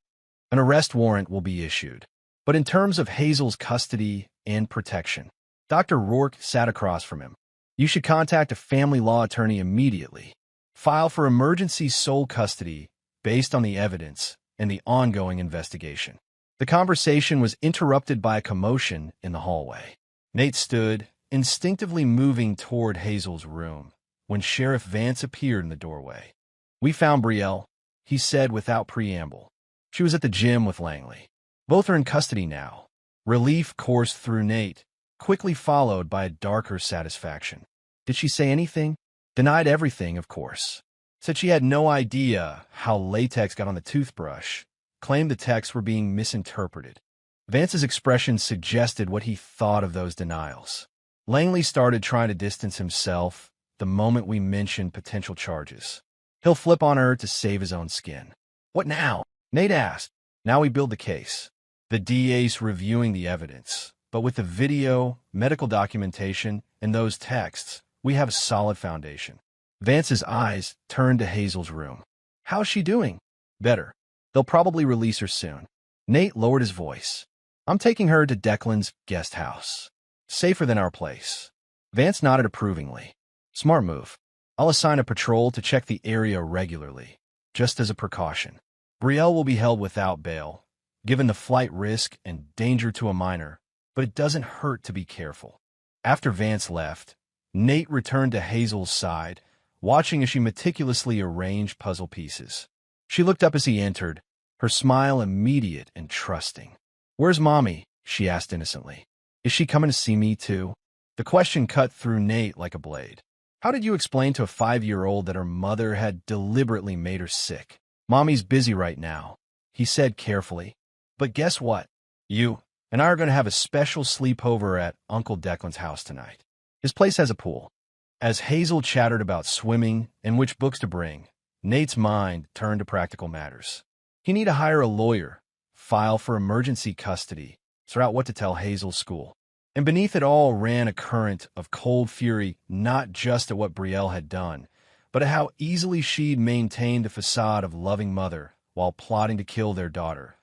An arrest warrant will be issued. But in terms of Hazel's custody and protection, Dr. Rourke sat across from him. You should contact a family law attorney immediately. File for emergency sole custody based on the evidence and the ongoing investigation. The conversation was interrupted by a commotion in the hallway. Nate stood, instinctively moving toward Hazel's room, when Sheriff Vance appeared in the doorway. We found Brielle, he said without preamble. She was at the gym with Langley. Both are in custody now. Relief coursed through Nate, quickly followed by a darker satisfaction. Did she say anything? Denied everything, of course. Said she had no idea how latex got on the toothbrush. Claimed the texts were being misinterpreted. Vance's expression suggested what he thought of those denials. Langley started trying to distance himself the moment we mentioned potential charges. He'll flip on her to save his own skin. What now? Nate asked. Now we build the case. The DA's reviewing the evidence, but with the video, medical documentation, and those texts, we have a solid foundation. Vance's eyes turned to Hazel's room. How's she doing? Better. They'll probably release her soon. Nate lowered his voice. I'm taking her to Declan's guest house. Safer than our place. Vance nodded approvingly. Smart move. I'll assign a patrol to check the area regularly, just as a precaution. Brielle will be held without bail, given the flight risk and danger to a minor, but it doesn't hurt to be careful. After Vance left, Nate returned to Hazel's side, watching as she meticulously arranged puzzle pieces. She looked up as he entered, her smile immediate and trusting. Where's Mommy? She asked innocently. Is she coming to see me too? The question cut through Nate like a blade. How did you explain to a 5-year-old that her mother had deliberately made her sick? Mommy's busy right now, he said carefully. But guess what? You and I are going to have a special sleepover at Uncle Declan's house tonight. His place has a pool. As Hazel chattered about swimming and which books to bring, Nate's mind turned to practical matters. He needed to hire a lawyer, file for emergency custody, sort out what to tell Hazel's school. And beneath it all ran a current of cold fury, not just at what Brielle had done, but at how easily she'd maintained the facade of loving mother while plotting to kill their daughter.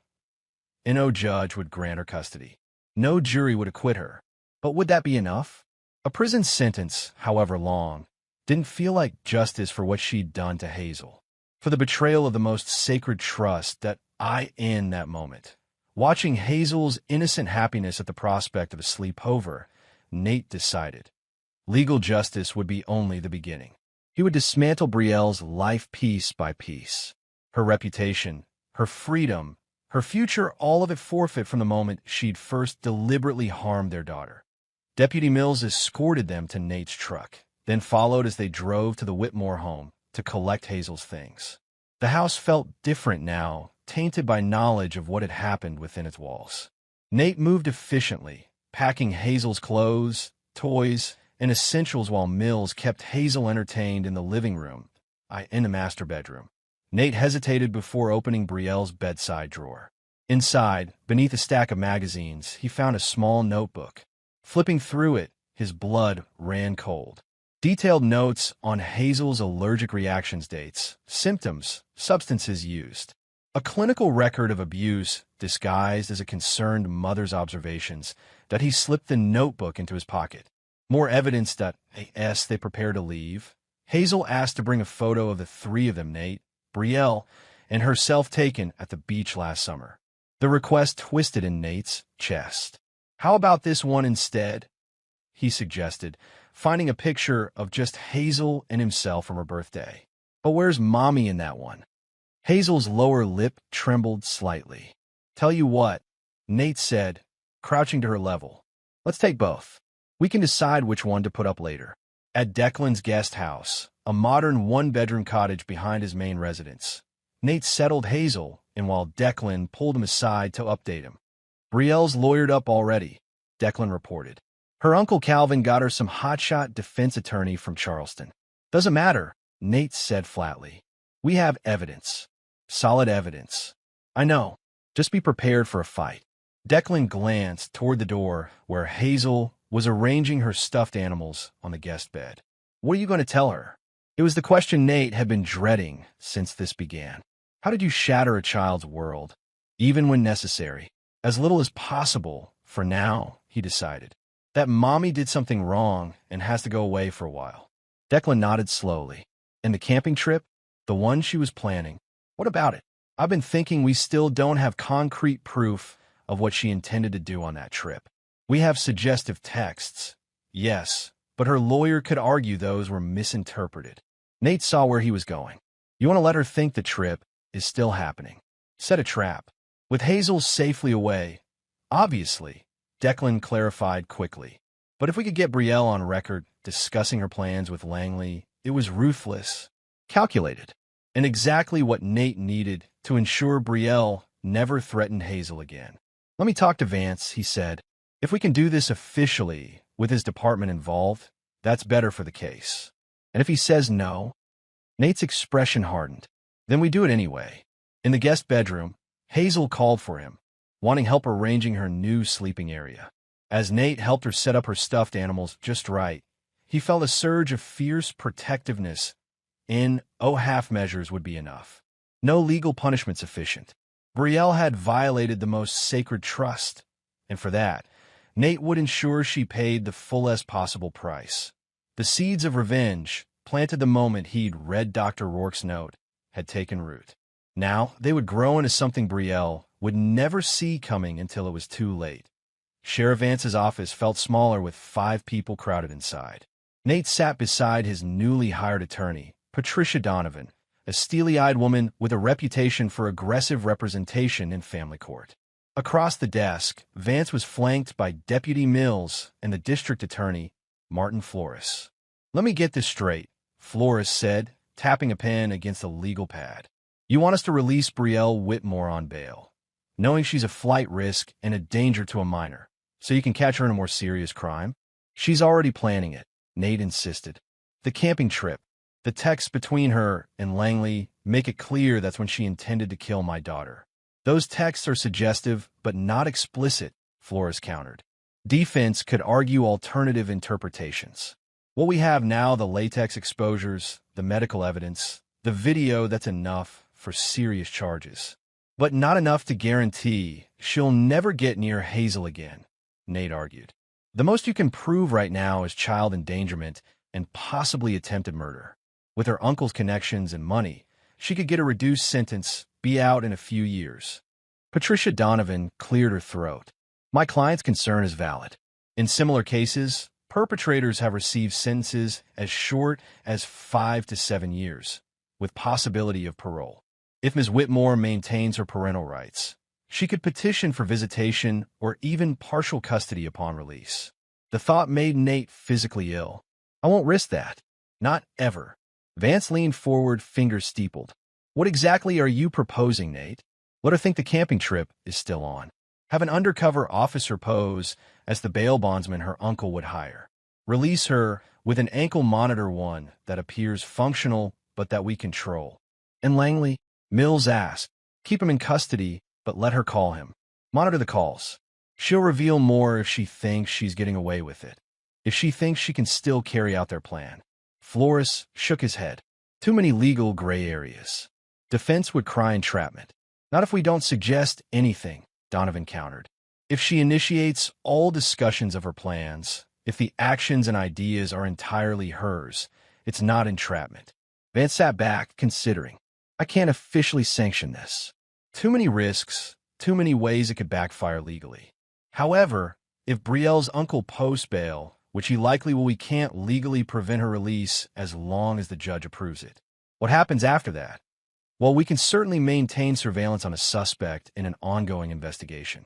No judge would grant her custody. No jury would acquit her. But would that be enough? A prison sentence, however long, didn't feel like justice for what she'd done to Hazel, for the betrayal of the most sacred trust that in that moment. Watching Hazel's innocent happiness at the prospect of a sleepover, Nate decided legal justice would be only the beginning. He would dismantle Brielle's life piece by piece. Her reputation, her freedom, her future, all of it forfeit from the moment she'd first deliberately harmed their daughter. Deputy Mills escorted them to Nate's truck, then followed as they drove to the Whitmore home to collect Hazel's things. The house felt different now, tainted by knowledge of what had happened within its walls. Nate moved efficiently, packing Hazel's clothes, toys, and essentials while Mills kept Hazel entertained in the living room, in the master bedroom. Nate hesitated before opening Brielle's bedside drawer. Inside, beneath a stack of magazines, he found a small notebook. Flipping through it, his blood ran cold. Detailed notes on Hazel's allergic reactions dates, symptoms, substances used. A clinical record of abuse disguised as a concerned mother's observations that he slipped the notebook into his pocket. More evidence that, they prepared to leave. Hazel asked to bring a photo of the three of them, Nate, Brielle, and herself taken at the beach last summer. The request twisted in Nate's chest. How about this one instead? He suggested, finding a picture of just Hazel and himself from her birthday. But where's Mommy in that one? Hazel's lower lip trembled slightly. Tell you what, Nate said, crouching to her level. Let's take both. We can decide which one to put up later. At Declan's guest house, a modern one-bedroom cottage behind his main residence, Nate settled Hazel, and while Declan pulled him aside to update him. Brielle's lawyered up already, Declan reported. Her uncle Calvin got her some hotshot defense attorney from Charleston. Doesn't matter, Nate said flatly. We have evidence. Solid evidence. I know. Just be prepared for a fight. Declan glanced toward the door where Hazel was arranging her stuffed animals on the guest bed. What are you going to tell her? It was the question Nate had been dreading since this began. How did you shatter a child's world, even when necessary? As little as possible, for now, he decided. That Mommy did something wrong and has to go away for a while. Declan nodded slowly. And the camping trip? The one she was planning. What about it? I've been thinking we still don't have concrete proof of what she intended to do on that trip. We have suggestive texts, yes, but her lawyer could argue those were misinterpreted. Nate saw where he was going. You want to let her think the trip is still happening. Set a trap. With Hazel safely away, obviously, Declan clarified quickly. But if we could get Brielle on record discussing her plans with Langley, it was ruthless, calculated, and exactly what Nate needed to ensure Brielle never threatened Hazel again. Let me talk to Vance, he said. If we can do this officially, with his department involved, that's better for the case. And if he says no, Nate's expression hardened. Then we do it anyway. In the guest bedroom, Hazel called for him, wanting help arranging her new sleeping area. As Nate helped her set up her stuffed animals just right, he felt a surge of fierce protectiveness. Half measures would be enough. No legal punishment sufficient. Brielle had violated the most sacred trust, and for that, Nate would ensure she paid the fullest possible price. The seeds of revenge, planted the moment he'd read Dr. Rourke's note, had taken root. Now they would grow into something Brielle would never see coming until it was too late. Sheriff Vance's office felt smaller with 5 people crowded inside. Nate sat beside his newly hired attorney, Patricia Donovan, a steely-eyed woman with a reputation for aggressive representation in family court. Across the desk, Vance was flanked by Deputy Mills and the district attorney, Martin Flores. Let me get this straight, Flores said, tapping a pen against a legal pad. You want us to release Brielle Whitmore on bail, knowing she's a flight risk and a danger to a minor, so you can catch her in a more serious crime? She's already planning it, Nate insisted. The camping trip, the texts between her and Langley make it clear that's when she intended to kill my daughter. Those texts are suggestive, but not explicit, Flores countered. Defense could argue alternative interpretations. What we have now, the latex exposures, the medical evidence, the video, that's enough for serious charges. But not enough to guarantee she'll never get near Hazel again, Nate argued. The most you can prove right now is child endangerment and possibly attempted murder. With her uncle's connections and money, she could get a reduced sentence, be out in a few years. Patricia Donovan cleared her throat. My client's concern is valid. In similar cases, perpetrators have received sentences as short as 5 to 7 years, with possibility of parole. If Ms. Whitmore maintains her parental rights, she could petition for visitation or even partial custody upon release. The thought made Nate physically ill. I won't risk that. Not ever. Vance leaned forward, fingers steepled. What exactly are you proposing, Nate? Let her think the camping trip is still on. Have an undercover officer pose as the bail bondsman her uncle would hire. Release her with an ankle monitor, one that appears functional but that we control. And Langley? Mills asked. Keep him in custody, but let her call him. Monitor the calls. She'll reveal more if she thinks she's getting away with it. If she thinks she can still carry out their plan. Flores shook his head. Too many legal gray areas. Defense would cry entrapment. Not if we don't suggest anything, Donovan countered. If she initiates all discussions of her plans, if the actions and ideas are entirely hers, it's not entrapment. Vance sat back, considering. I can't officially sanction this. Too many risks, too many ways it could backfire legally. However, if Brielle's uncle posts bail, which he likely will, we can't legally prevent her release as long as the judge approves it. What happens after that? Well, we can certainly maintain surveillance on a suspect in an ongoing investigation.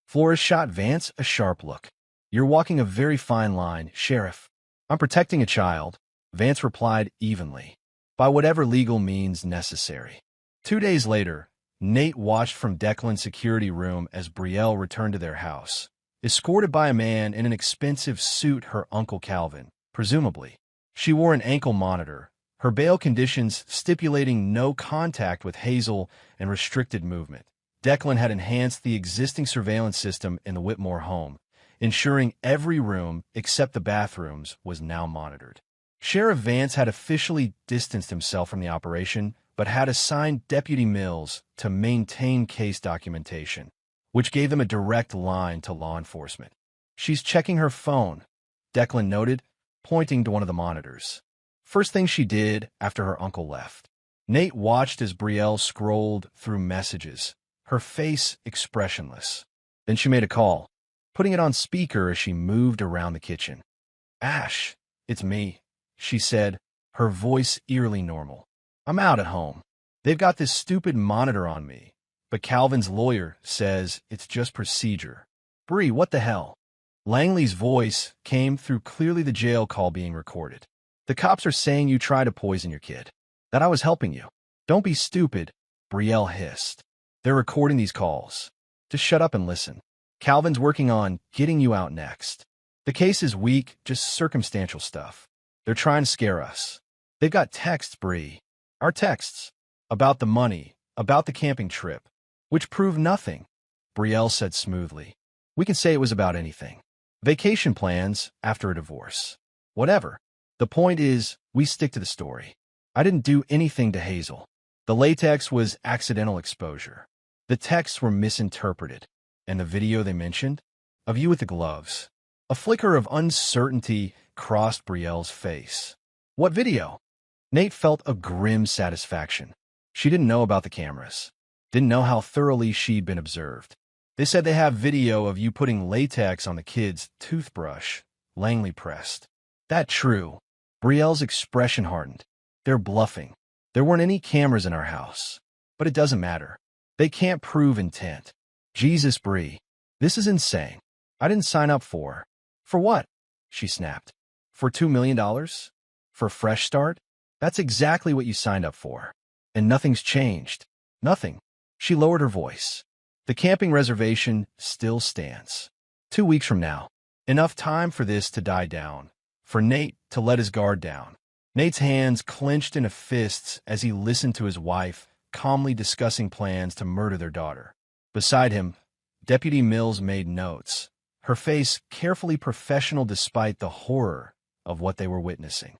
Flores shot Vance a sharp look. You're walking a very fine line, Sheriff. I'm protecting a child, Vance replied evenly, by whatever legal means necessary. 2 days later, Nate watched from Declan's security room as Brielle returned to their house, escorted by a man in an expensive suit, her Uncle Calvin, presumably. She wore an ankle monitor, her bail conditions stipulating no contact with Hazel and restricted movement. Declan had enhanced the existing surveillance system in the Whitmore home, ensuring every room except the bathrooms was now monitored. Sheriff Vance had officially distanced himself from the operation, but had assigned Deputy Mills to maintain case documentation, which gave them a direct line to law enforcement. She's checking her phone, Declan noted, pointing to one of the monitors. First thing she did after her uncle left. Nate watched as Brielle scrolled through messages, her face expressionless. Then she made a call, putting it on speaker as she moved around the kitchen. Ash, it's me, she said, her voice eerily normal. I'm out at home. They've got this stupid monitor on me, but Calvin's lawyer says it's just procedure. Bree, what the hell? Langley's voice came through, clearly the jail call being recorded. The cops are saying you tried to poison your kid, that I was helping you. Don't be stupid, Brielle hissed. They're recording these calls. Just shut up and listen. Calvin's working on getting you out next. The case is weak, just circumstantial stuff. They're trying to scare us. They've got texts, Bree. Our texts. About the money, about the camping trip, which prove nothing, Brielle said smoothly. We can say it was about anything. Vacation plans after a divorce. Whatever. The point is, we stick to the story. I didn't do anything to Hazel. The latex was accidental exposure. The texts were misinterpreted. And the video they mentioned? Of you with the gloves. A flicker of uncertainty crossed Brielle's face. What video? Nate felt a grim satisfaction. She didn't know about the cameras. Didn't know how thoroughly she'd been observed. They said they have video of you putting latex on the kid's toothbrush, Langley pressed. That true. Brielle's expression hardened. They're bluffing. There weren't any cameras in our house. But it doesn't matter. They can't prove intent. Jesus, Bree. This is insane. I didn't sign up for. For what? She snapped. For $2 million? For a fresh start? That's exactly what you signed up for. And nothing's changed. Nothing. She lowered her voice. The camping reservation still stands. 2 weeks from now. Enough time for this to die down. For Nate to let his guard down. Nate's hands clenched into fists as he listened to his wife calmly discussing plans to murder their daughter. Beside him, Deputy Mills made notes, her face carefully professional despite the horror of what they were witnessing.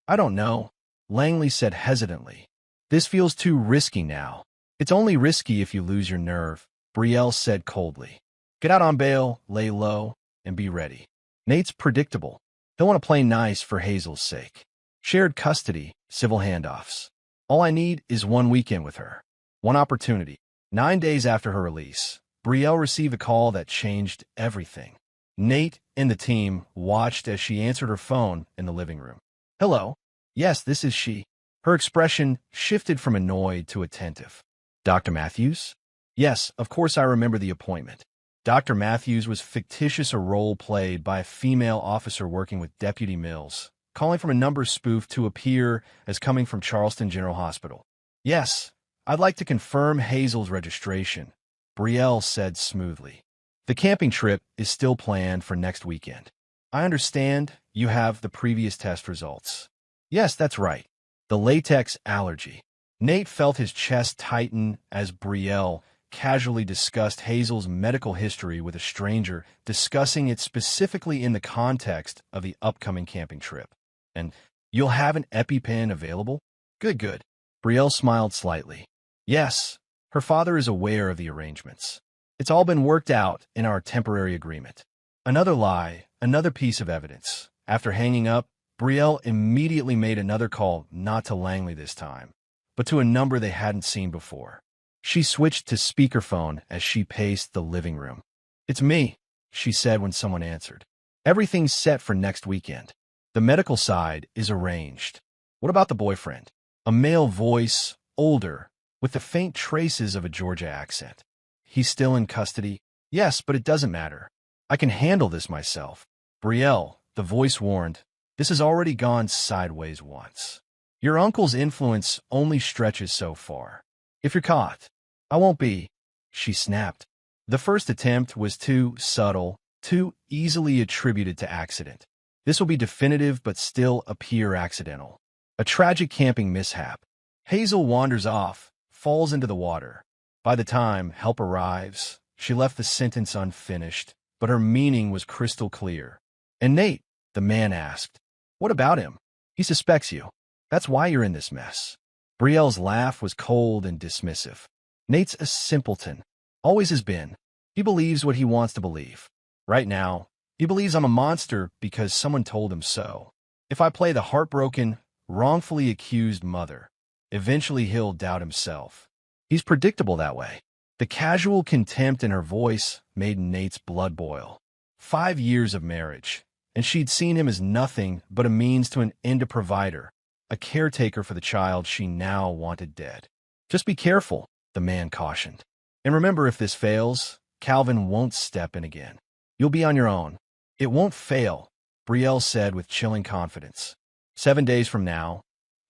I don't know, Langley said hesitantly. This feels too risky now. It's only risky if you lose your nerve, Brielle said coldly. Get out on bail, lay low, and be ready. Nate's predictable. He'll want to play nice for Hazel's sake. Shared custody, civil handoffs. All I need is 1 weekend with her. One opportunity. 9 days after her release, Brielle received a call that changed everything. Nate and the team watched as she answered her phone in the living room. Hello. Yes, this is she. Her expression shifted from annoyed to attentive. Dr. Matthews? Yes, of course I remember the appointment. Dr. Matthews was fictitious, a role played by a female officer working with Deputy Mills, calling from a number spoof to appear as coming from Charleston General Hospital. Yes, I'd like to confirm Hazel's registration, Brielle said smoothly. The camping trip is still planned for next weekend. I understand you have the previous test results. Yes, that's right. The latex allergy. Nate felt his chest tighten as Brielle casually discussed Hazel's medical history with a stranger, discussing it specifically in the context of the upcoming camping trip. And you'll have an EpiPen available? Good, good. Brielle smiled slightly. Yes, her father is aware of the arrangements. It's all been worked out in our temporary agreement. Another lie, another piece of evidence. After hanging up, Brielle immediately made another call, not to Langley this time, but to a number they hadn't seen before. She switched to speakerphone as she paced the living room. It's me, she said when someone answered. Everything's set for next weekend. The medical side is arranged. What about the boyfriend? A male voice, older, with the faint traces of a Georgia accent. He's still in custody? Yes, but it doesn't matter. I can handle this myself. Brielle, the voice warned, this has already gone sideways once. Your uncle's influence only stretches so far. If you're caught, I won't be, she snapped. The first attempt was too subtle, too easily attributed to accident. This will be definitive but still appear accidental. A tragic camping mishap. Hazel wanders off, falls into the water. By the time help arrives, she left the sentence unfinished, but her meaning was crystal clear. And Nate, the man asked, what about him? He suspects you. That's why you're in this mess. Brielle's laugh was cold and dismissive. Nate's a simpleton. Always has been. He believes what he wants to believe. Right now, he believes I'm a monster because someone told him so. If I play the heartbroken, wrongfully accused mother, eventually he'll doubt himself. He's predictable that way. The casual contempt in her voice made Nate's blood boil. 5 years of marriage, and she'd seen him as nothing but a means to an end, a provider, a caretaker for the child she now wanted dead. Just be careful, the man cautioned. And remember, if this fails, Calvin won't step in again. You'll be on your own. It won't fail, Brielle said with chilling confidence. 7 days from now,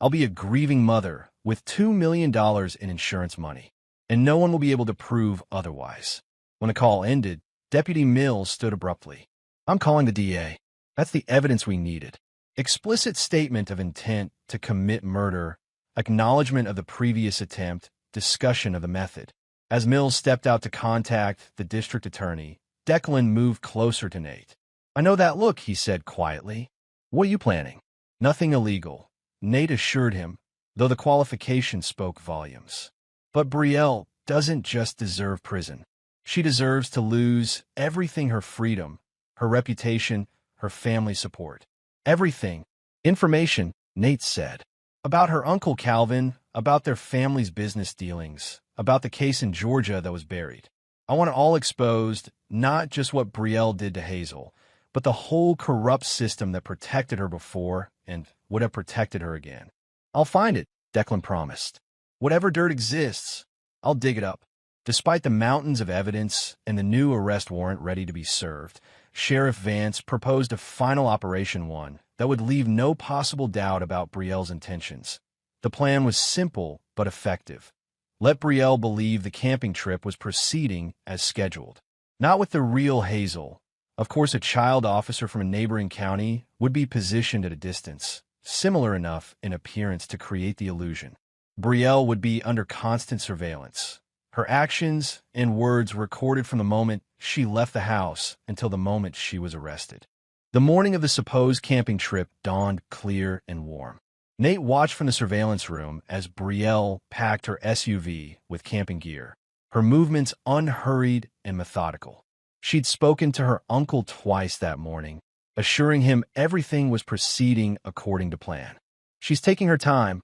I'll be a grieving mother with $2 million in insurance money, and no one will be able to prove otherwise. When the call ended, Deputy Mills stood abruptly. I'm calling the DA. That's the evidence we needed. Explicit statement of intent to commit murder, acknowledgement of the previous attempt, discussion of the method. As Mills stepped out to contact the district attorney, Declan moved closer to Nate. I know that look, he said quietly. What are you planning? Nothing illegal, Nate assured him, though the qualification spoke volumes. But Brielle doesn't just deserve prison. She deserves to lose everything: her freedom, her reputation, her family support. Everything. Information, Nate said. About her uncle Calvin, about their family's business dealings, about the case in Georgia that was buried. I want it all exposed, not just what Brielle did to Hazel, but the whole corrupt system that protected her before and would have protected her again. I'll find it, Declan promised. Whatever dirt exists, I'll dig it up. Despite the mountains of evidence and the new arrest warrant ready to be served, Sheriff Vance proposed a final Operation 1, that would leave no possible doubt about Brielle's intentions. The plan was simple but effective. Let Brielle believe the camping trip was proceeding as scheduled. Not with the real Hazel. Of course, a child officer from a neighboring county would be positioned at a distance, similar enough in appearance to create the illusion. Brielle would be under constant surveillance. Her actions and words recorded from the moment she left the house until the moment she was arrested. The morning of the supposed camping trip dawned clear and warm. Nate watched from the surveillance room as Brielle packed her SUV with camping gear, her movements unhurried and methodical. She'd spoken to her uncle twice that morning, assuring him everything was proceeding according to plan. "She's taking her time,"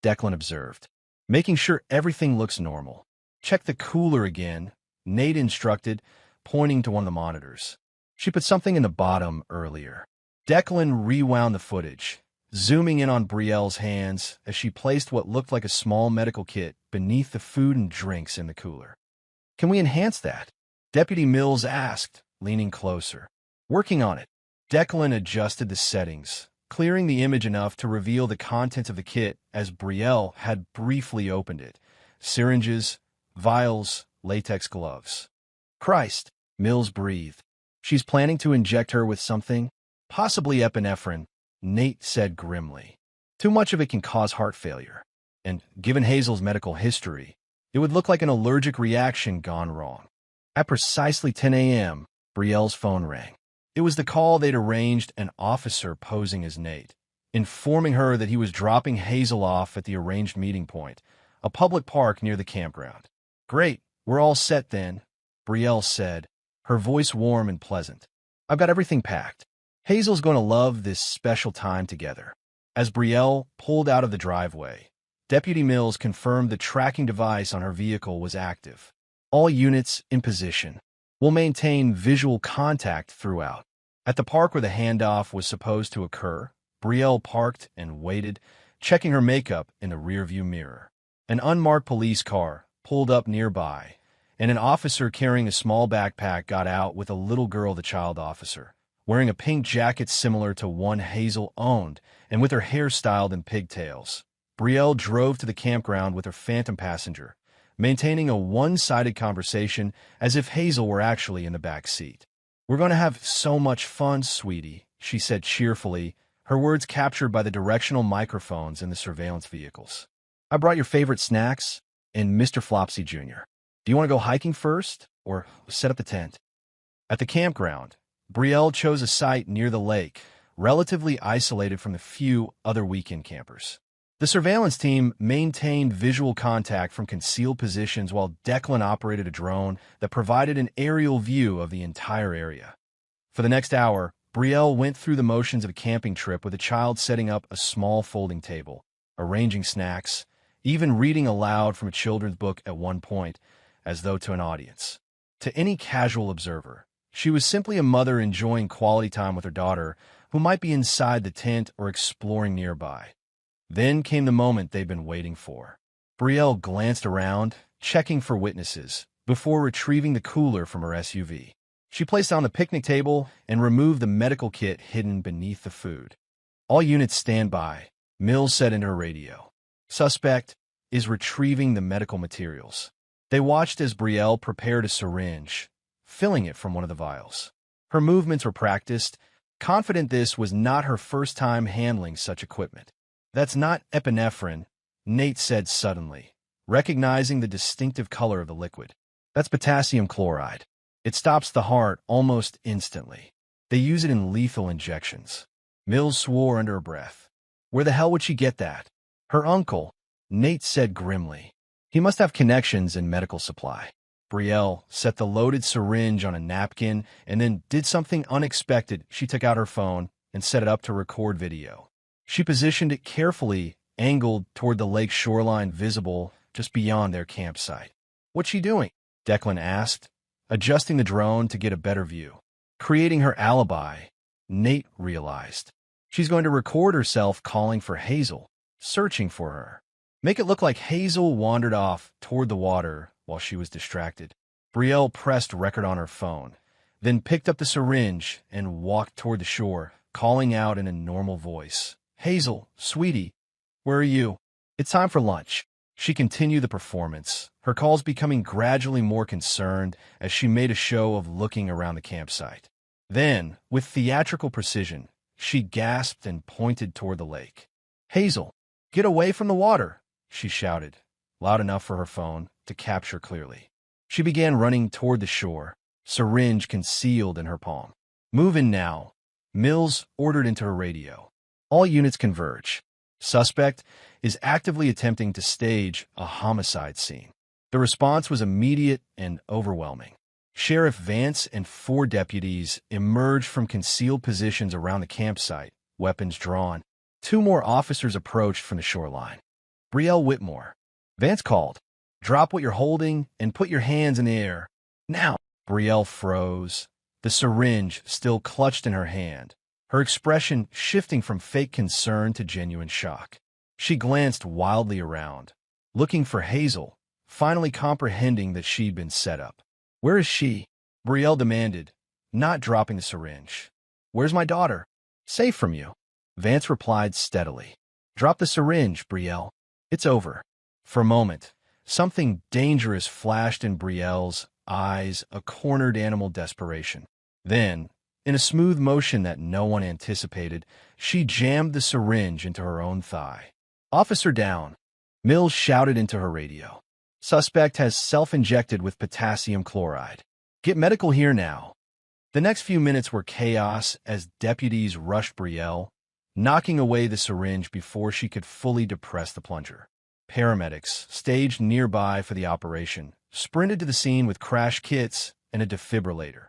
Declan observed, "making sure everything looks normal." "Check the cooler again," Nate instructed, pointing to one of the monitors. "She put something in the bottom earlier." Declan rewound the footage, zooming in on Brielle's hands as she placed what looked like a small medical kit beneath the food and drinks in the cooler. "Can we enhance that?" Deputy Mills asked, leaning closer. "Working on it." Declan adjusted the settings, clearing the image enough to reveal the contents of the kit as Brielle had briefly opened it. Syringes, vials, latex gloves. "Christ," Mills breathed. "She's planning to inject her with something? Possibly epinephrine," Nate said grimly. "Too much of it can cause heart failure. And given Hazel's medical history, it would look like an allergic reaction gone wrong." At precisely 10 a.m., Brielle's phone rang. It was the call they'd arranged, an officer posing as Nate, informing her that he was dropping Hazel off at the arranged meeting point, a public park near the campground. "Great, we're all set then," Brielle said, her voice warm and pleasant. "I've got everything packed. Hazel's going to love this special time together." As Brielle pulled out of the driveway, Deputy Mills confirmed the tracking device on her vehicle was active. "All units in position. We'll maintain visual contact throughout." At the park where the handoff was supposed to occur, Brielle parked and waited, checking her makeup in the rearview mirror. An unmarked police car pulled up nearby, and an officer carrying a small backpack got out with a little girl, the child officer, wearing a pink jacket similar to one Hazel owned and with her hair styled in pigtails. Brielle drove to the campground with her phantom passenger, maintaining a one-sided conversation as if Hazel were actually in the back seat. "We're going to have so much fun, sweetie," she said cheerfully, her words captured by the directional microphones in the surveillance vehicles. "I brought your favorite snacks and Mr. Flopsy Jr. Do you want to go hiking first or set up the tent?" At the campground, Brielle chose a site near the lake, relatively isolated from the few other weekend campers. The surveillance team maintained visual contact from concealed positions while Declan operated a drone that provided an aerial view of the entire area. For the next hour, Brielle went through the motions of a camping trip with a child setting up a small folding table, arranging snacks, even reading aloud from a children's book at one point, as though to an audience. To any casual observer, she was simply a mother enjoying quality time with her daughter, who might be inside the tent or exploring nearby. Then came the moment they'd been waiting for. Brielle glanced around, checking for witnesses, before retrieving the cooler from her SUV. She placed it on the picnic table and removed the medical kit hidden beneath the food. "All units stand by," Mills said into her radio. "Suspect is retrieving the medical materials." They watched as Brielle prepared a syringe, filling it from one of the vials. Her movements were practiced, confident this was not her first time handling such equipment. "That's not epinephrine," Nate said suddenly, recognizing the distinctive color of the liquid. "That's potassium chloride. It stops the heart almost instantly. They use it in lethal injections." Mills swore under her breath. "Where the hell would she get that?" "Her uncle," Nate said grimly. "He must have connections in medical supply." Brielle set the loaded syringe on a napkin and then did something unexpected. She took out her phone and set it up to record video. She positioned it carefully, angled toward the lake shoreline visible just beyond their campsite. "What's she doing?" Declan asked, adjusting the drone to get a better view. "Creating her alibi," Nate realized. "She's going to record herself calling for Hazel, searching for her. Make it look like Hazel wandered off toward the water while she was distracted." Brielle pressed record on her phone, then picked up the syringe and walked toward the shore, calling out in a normal voice, "Hazel, sweetie, where are you? It's time for lunch." She continued the performance, her calls becoming gradually more concerned as she made a show of looking around the campsite. Then, with theatrical precision, she gasped and pointed toward the lake. "Hazel, get away from the water!" she shouted, loud enough for her phone to capture clearly. She began running toward the shore, syringe concealed in her palm. "Move in now," Mills ordered into her radio. "All units converge. Suspect is actively attempting to stage a homicide scene." The response was immediate and overwhelming. Sheriff Vance and 4 deputies emerged from concealed positions around the campsite, weapons drawn. 2 more officers approached from the shoreline. "Brielle Whitmore," Vance called. "Drop what you're holding and put your hands in the air. Now." Brielle froze, the syringe still clutched in her hand, her expression shifting from fake concern to genuine shock. She glanced wildly around, looking for Hazel, finally comprehending that she'd been set up. "Where is she?" Brielle demanded, not dropping the syringe. "Where's my daughter?" "Safe from you," Vance replied steadily. "Drop the syringe, Brielle. It's over." For a moment, something dangerous flashed in Brielle's eyes, a cornered animal desperation. Then, in a smooth motion that no one anticipated, she jammed the syringe into her own thigh. "Officer down," Mills shouted into her radio. "Suspect has self-injected with potassium chloride. Get medical here now." The next few minutes were chaos as deputies rushed Brielle, knocking away the syringe before she could fully depress the plunger. Paramedics, staged nearby for the operation, sprinted to the scene with crash kits and a defibrillator.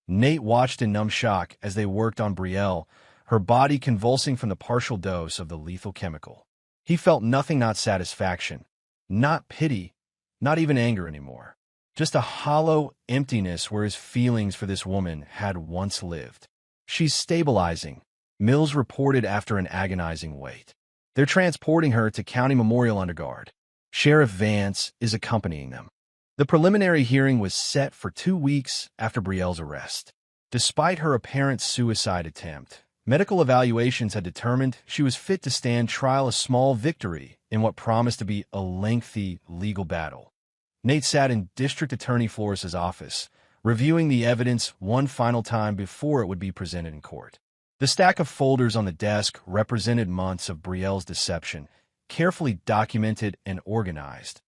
Nate watched in numb shock as they worked on Brielle, her body convulsing from the partial dose of the lethal chemical. He felt nothing, not satisfaction, not pity, not even anger anymore. Just a hollow emptiness where his feelings for this woman had once lived. "She's stabilizing," Mills reported after an agonizing wait. "They're transporting her to County Memorial under guard. Sheriff Vance is accompanying them." The preliminary hearing was set for 2 weeks after Brielle's arrest. Despite her apparent suicide attempt, medical evaluations had determined she was fit to stand trial, a small victory in what promised to be a lengthy legal battle. Nate sat in District Attorney Flores's office, reviewing the evidence one final time before it would be presented in court. The stack of folders on the desk represented months of Brielle's deception, carefully documented and organized.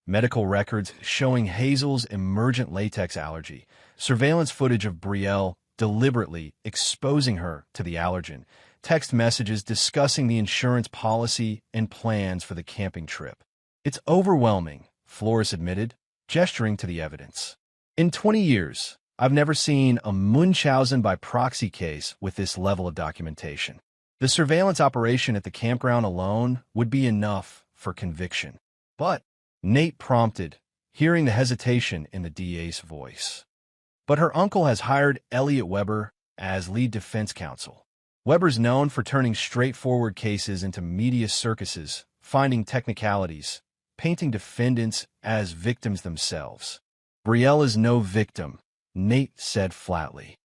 Medical records showing Hazel's emergent latex allergy, surveillance footage of Brielle deliberately exposing her to the allergen, text messages discussing the insurance policy and plans for the camping trip. "It's overwhelming," Flores admitted, gesturing to the evidence. "In 20 years, I've never seen a Munchausen by proxy case with this level of documentation. The surveillance operation at the campground alone would be enough for conviction." "But," Nate prompted, hearing the hesitation in the DA's voice. "But her uncle has hired Elliot Weber as lead defense counsel. Weber's known for turning straightforward cases into media circuses, finding technicalities, painting defendants as victims themselves." "Brielle is no victim," Nate said flatly.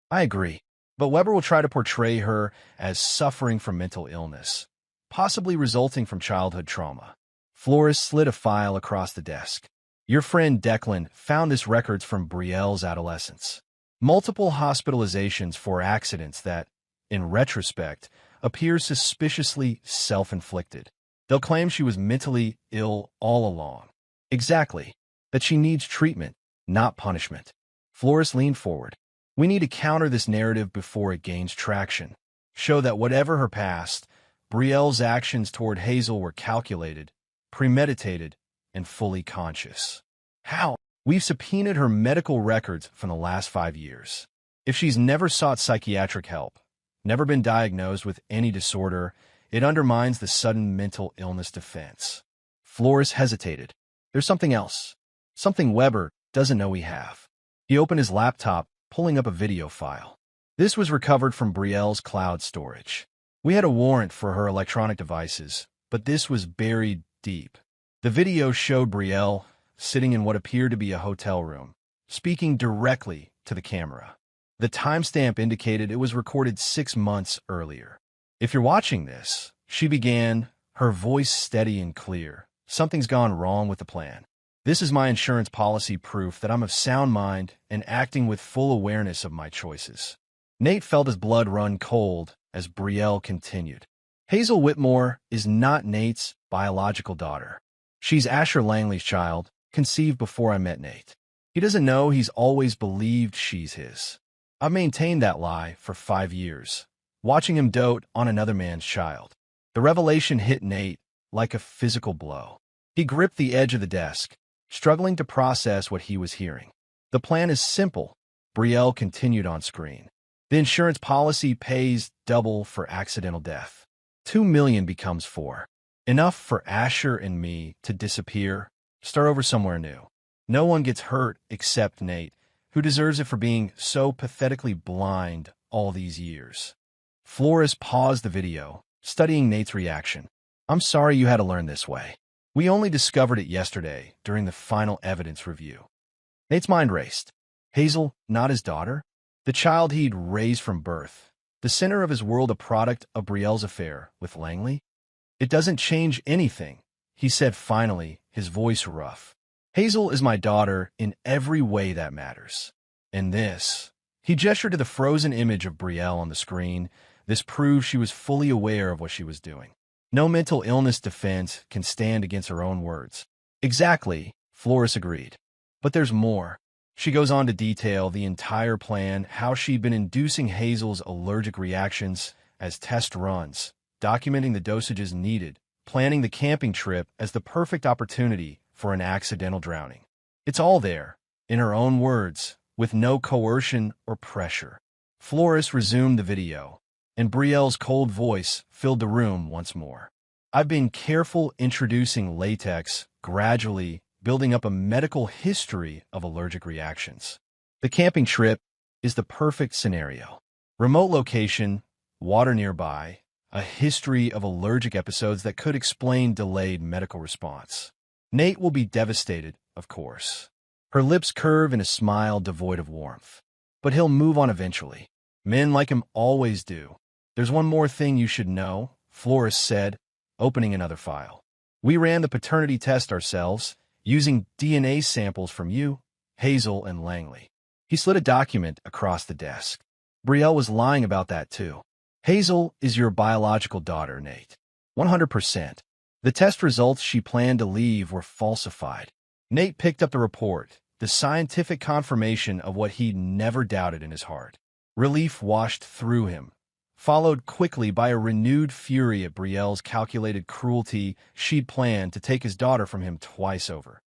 "I agree, but Weber will try to portray her as suffering from mental illness, possibly resulting from childhood trauma." Flores slid a file across the desk. "Your friend Declan found this records from Brielle's adolescence. Multiple hospitalizations for accidents that, in retrospect, appear suspiciously self-inflicted. They'll claim she was mentally ill all along. Exactly. That she needs treatment, not punishment." Flores leaned forward. "We need to counter this narrative before it gains traction. Show that whatever her past, Brielle's actions toward Hazel were calculated, premeditated, and fully conscious." "How?" "We've subpoenaed her medical records from the last 5 years. If she's never sought psychiatric help, never been diagnosed with any disorder, it undermines the sudden mental illness defense." Flores hesitated. "There's something else. Something Weber doesn't know we have." He opened his laptop, pulling up a video file. This was recovered from Brielle's cloud storage. "We had a warrant for her electronic devices, but this was buried deep." The video showed Brielle sitting in what appeared to be a hotel room, speaking directly to the camera. The timestamp indicated it was recorded 6 months earlier. "If you're watching this," she began, her voice steady and clear, "something's gone wrong with the plan. This is my insurance policy proof that I'm of sound mind and acting with full awareness of my choices." Nate felt his blood run cold as Brielle continued. "Hazel Whitmore is not Nate's biological daughter. She's Asher Langley's child, conceived before I met Nate. He doesn't know he's always believed she's his. I've maintained that lie for 5 years, watching him dote on another man's child." The revelation hit Nate like a physical blow. He gripped the edge of the desk, struggling to process what he was hearing. "The plan is simple," Brielle continued on screen. "The insurance policy pays double for accidental death. 2 million becomes 4. Enough for Asher and me to disappear, start over somewhere new. No one gets hurt except Nate, who deserves it for being so pathetically blind all these years." Flores paused the video, studying Nate's reaction. "I'm sorry you had to learn this way. We only discovered it yesterday during the final evidence review." Nate's mind raced. Hazel, not his daughter? The child he'd raised from birth, the center of his world, a product of Brielle's affair with Langley? "It doesn't change anything," he said finally, his voice rough. "Hazel is my daughter in every way that matters. And this," he gestured to the frozen image of Brielle on the screen, "this proves she was fully aware of what she was doing. No mental illness defense can stand against her own words." "Exactly," Flores agreed. "But there's more." She goes on to detail the entire plan, how she'd been inducing Hazel's allergic reactions as test runs, documenting the dosages needed, planning the camping trip as the perfect opportunity for an accidental drowning. It's all there, in her own words, with no coercion or pressure. Flores resumed the video, and Brielle's cold voice filled the room once more. "I've been careful introducing latex, gradually building up a medical history of allergic reactions. The camping trip is the perfect scenario. Remote location, water nearby, a history of allergic episodes that could explain delayed medical response. Nate will be devastated, of course." Her lips curve in a smile devoid of warmth. "But he'll move on eventually. Men like him always do. There's one more thing you should know," Flores said, opening another file. "We ran the paternity test ourselves, using DNA samples from you, Hazel, and Langley." He slid a document across the desk. "Brielle was lying about that, too. Hazel is your biological daughter, Nate. 100%. The test results she planned to leave were falsified." Nate picked up the report, the scientific confirmation of what he'd never doubted in his heart. Relief washed through him, followed quickly by a renewed fury at Brielle's calculated cruelty. She'd planned to take his daughter from him twice over.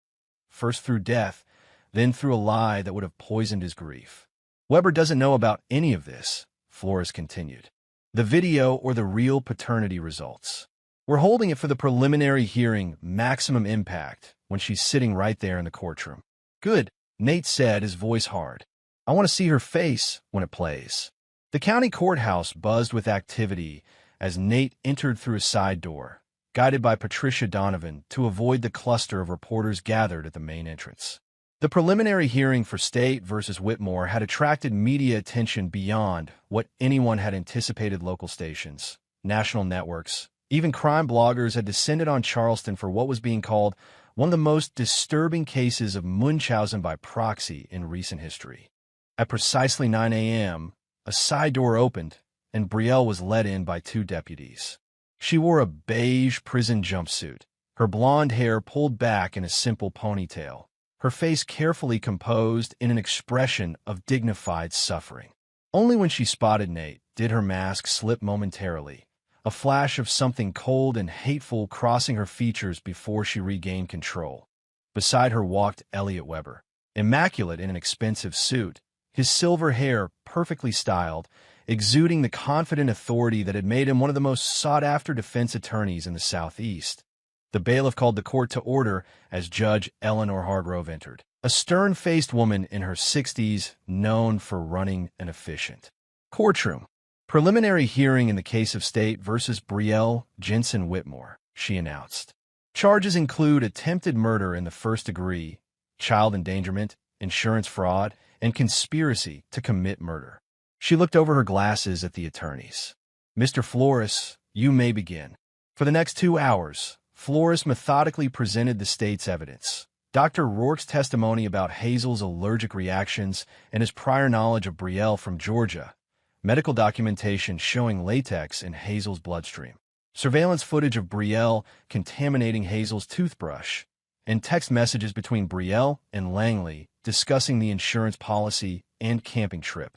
First through death, then through a lie that would have poisoned his grief. "Weber doesn't know about any of this," Flores continued. "The video or the real paternity results. We're holding it for the preliminary hearing, maximum impact, when she's sitting right there in the courtroom." "Good," Nate said, his voice hard. "I want to see her face when it plays." The county courthouse buzzed with activity as Nate entered through a side door, guided by Patricia Donovan to avoid the cluster of reporters gathered at the main entrance. The preliminary hearing for State versus Whitmore had attracted media attention beyond what anyone had anticipated. Local stations, national networks, even crime bloggers had descended on Charleston for what was being called one of the most disturbing cases of Munchausen by proxy in recent history. At precisely 9 a.m., a side door opened, and Brielle was led in by 2 deputies. She wore a beige prison jumpsuit, her blonde hair pulled back in a simple ponytail, her face carefully composed in an expression of dignified suffering. Only when she spotted Nate did her mask slip momentarily, a flash of something cold and hateful crossing her features before she regained control. Beside her walked Elliot Weber, immaculate in an expensive suit, his silver hair perfectly styled, exuding the confident authority that had made him one of the most sought-after defense attorneys in the Southeast. The bailiff called the court to order as Judge Eleanor Hargrove entered, a stern-faced woman in her 60s known for running an efficient courtroom. "Preliminary hearing in the case of State versus Brielle Jensen Whitmore," she announced. "Charges include attempted murder in the first degree, child endangerment, insurance fraud, and conspiracy to commit murder. She looked over her glasses at the attorneys. Mr. Flores, you may begin. For the next 2 hours, Flores methodically presented the state's evidence. Dr. Rourke's testimony about Hazel's allergic reactions and his prior knowledge of Brielle from Georgia, medical documentation showing latex in Hazel's bloodstream, surveillance footage of Brielle contaminating Hazel's toothbrush, and text messages between Brielle and Langley discussing the insurance policy and camping trip.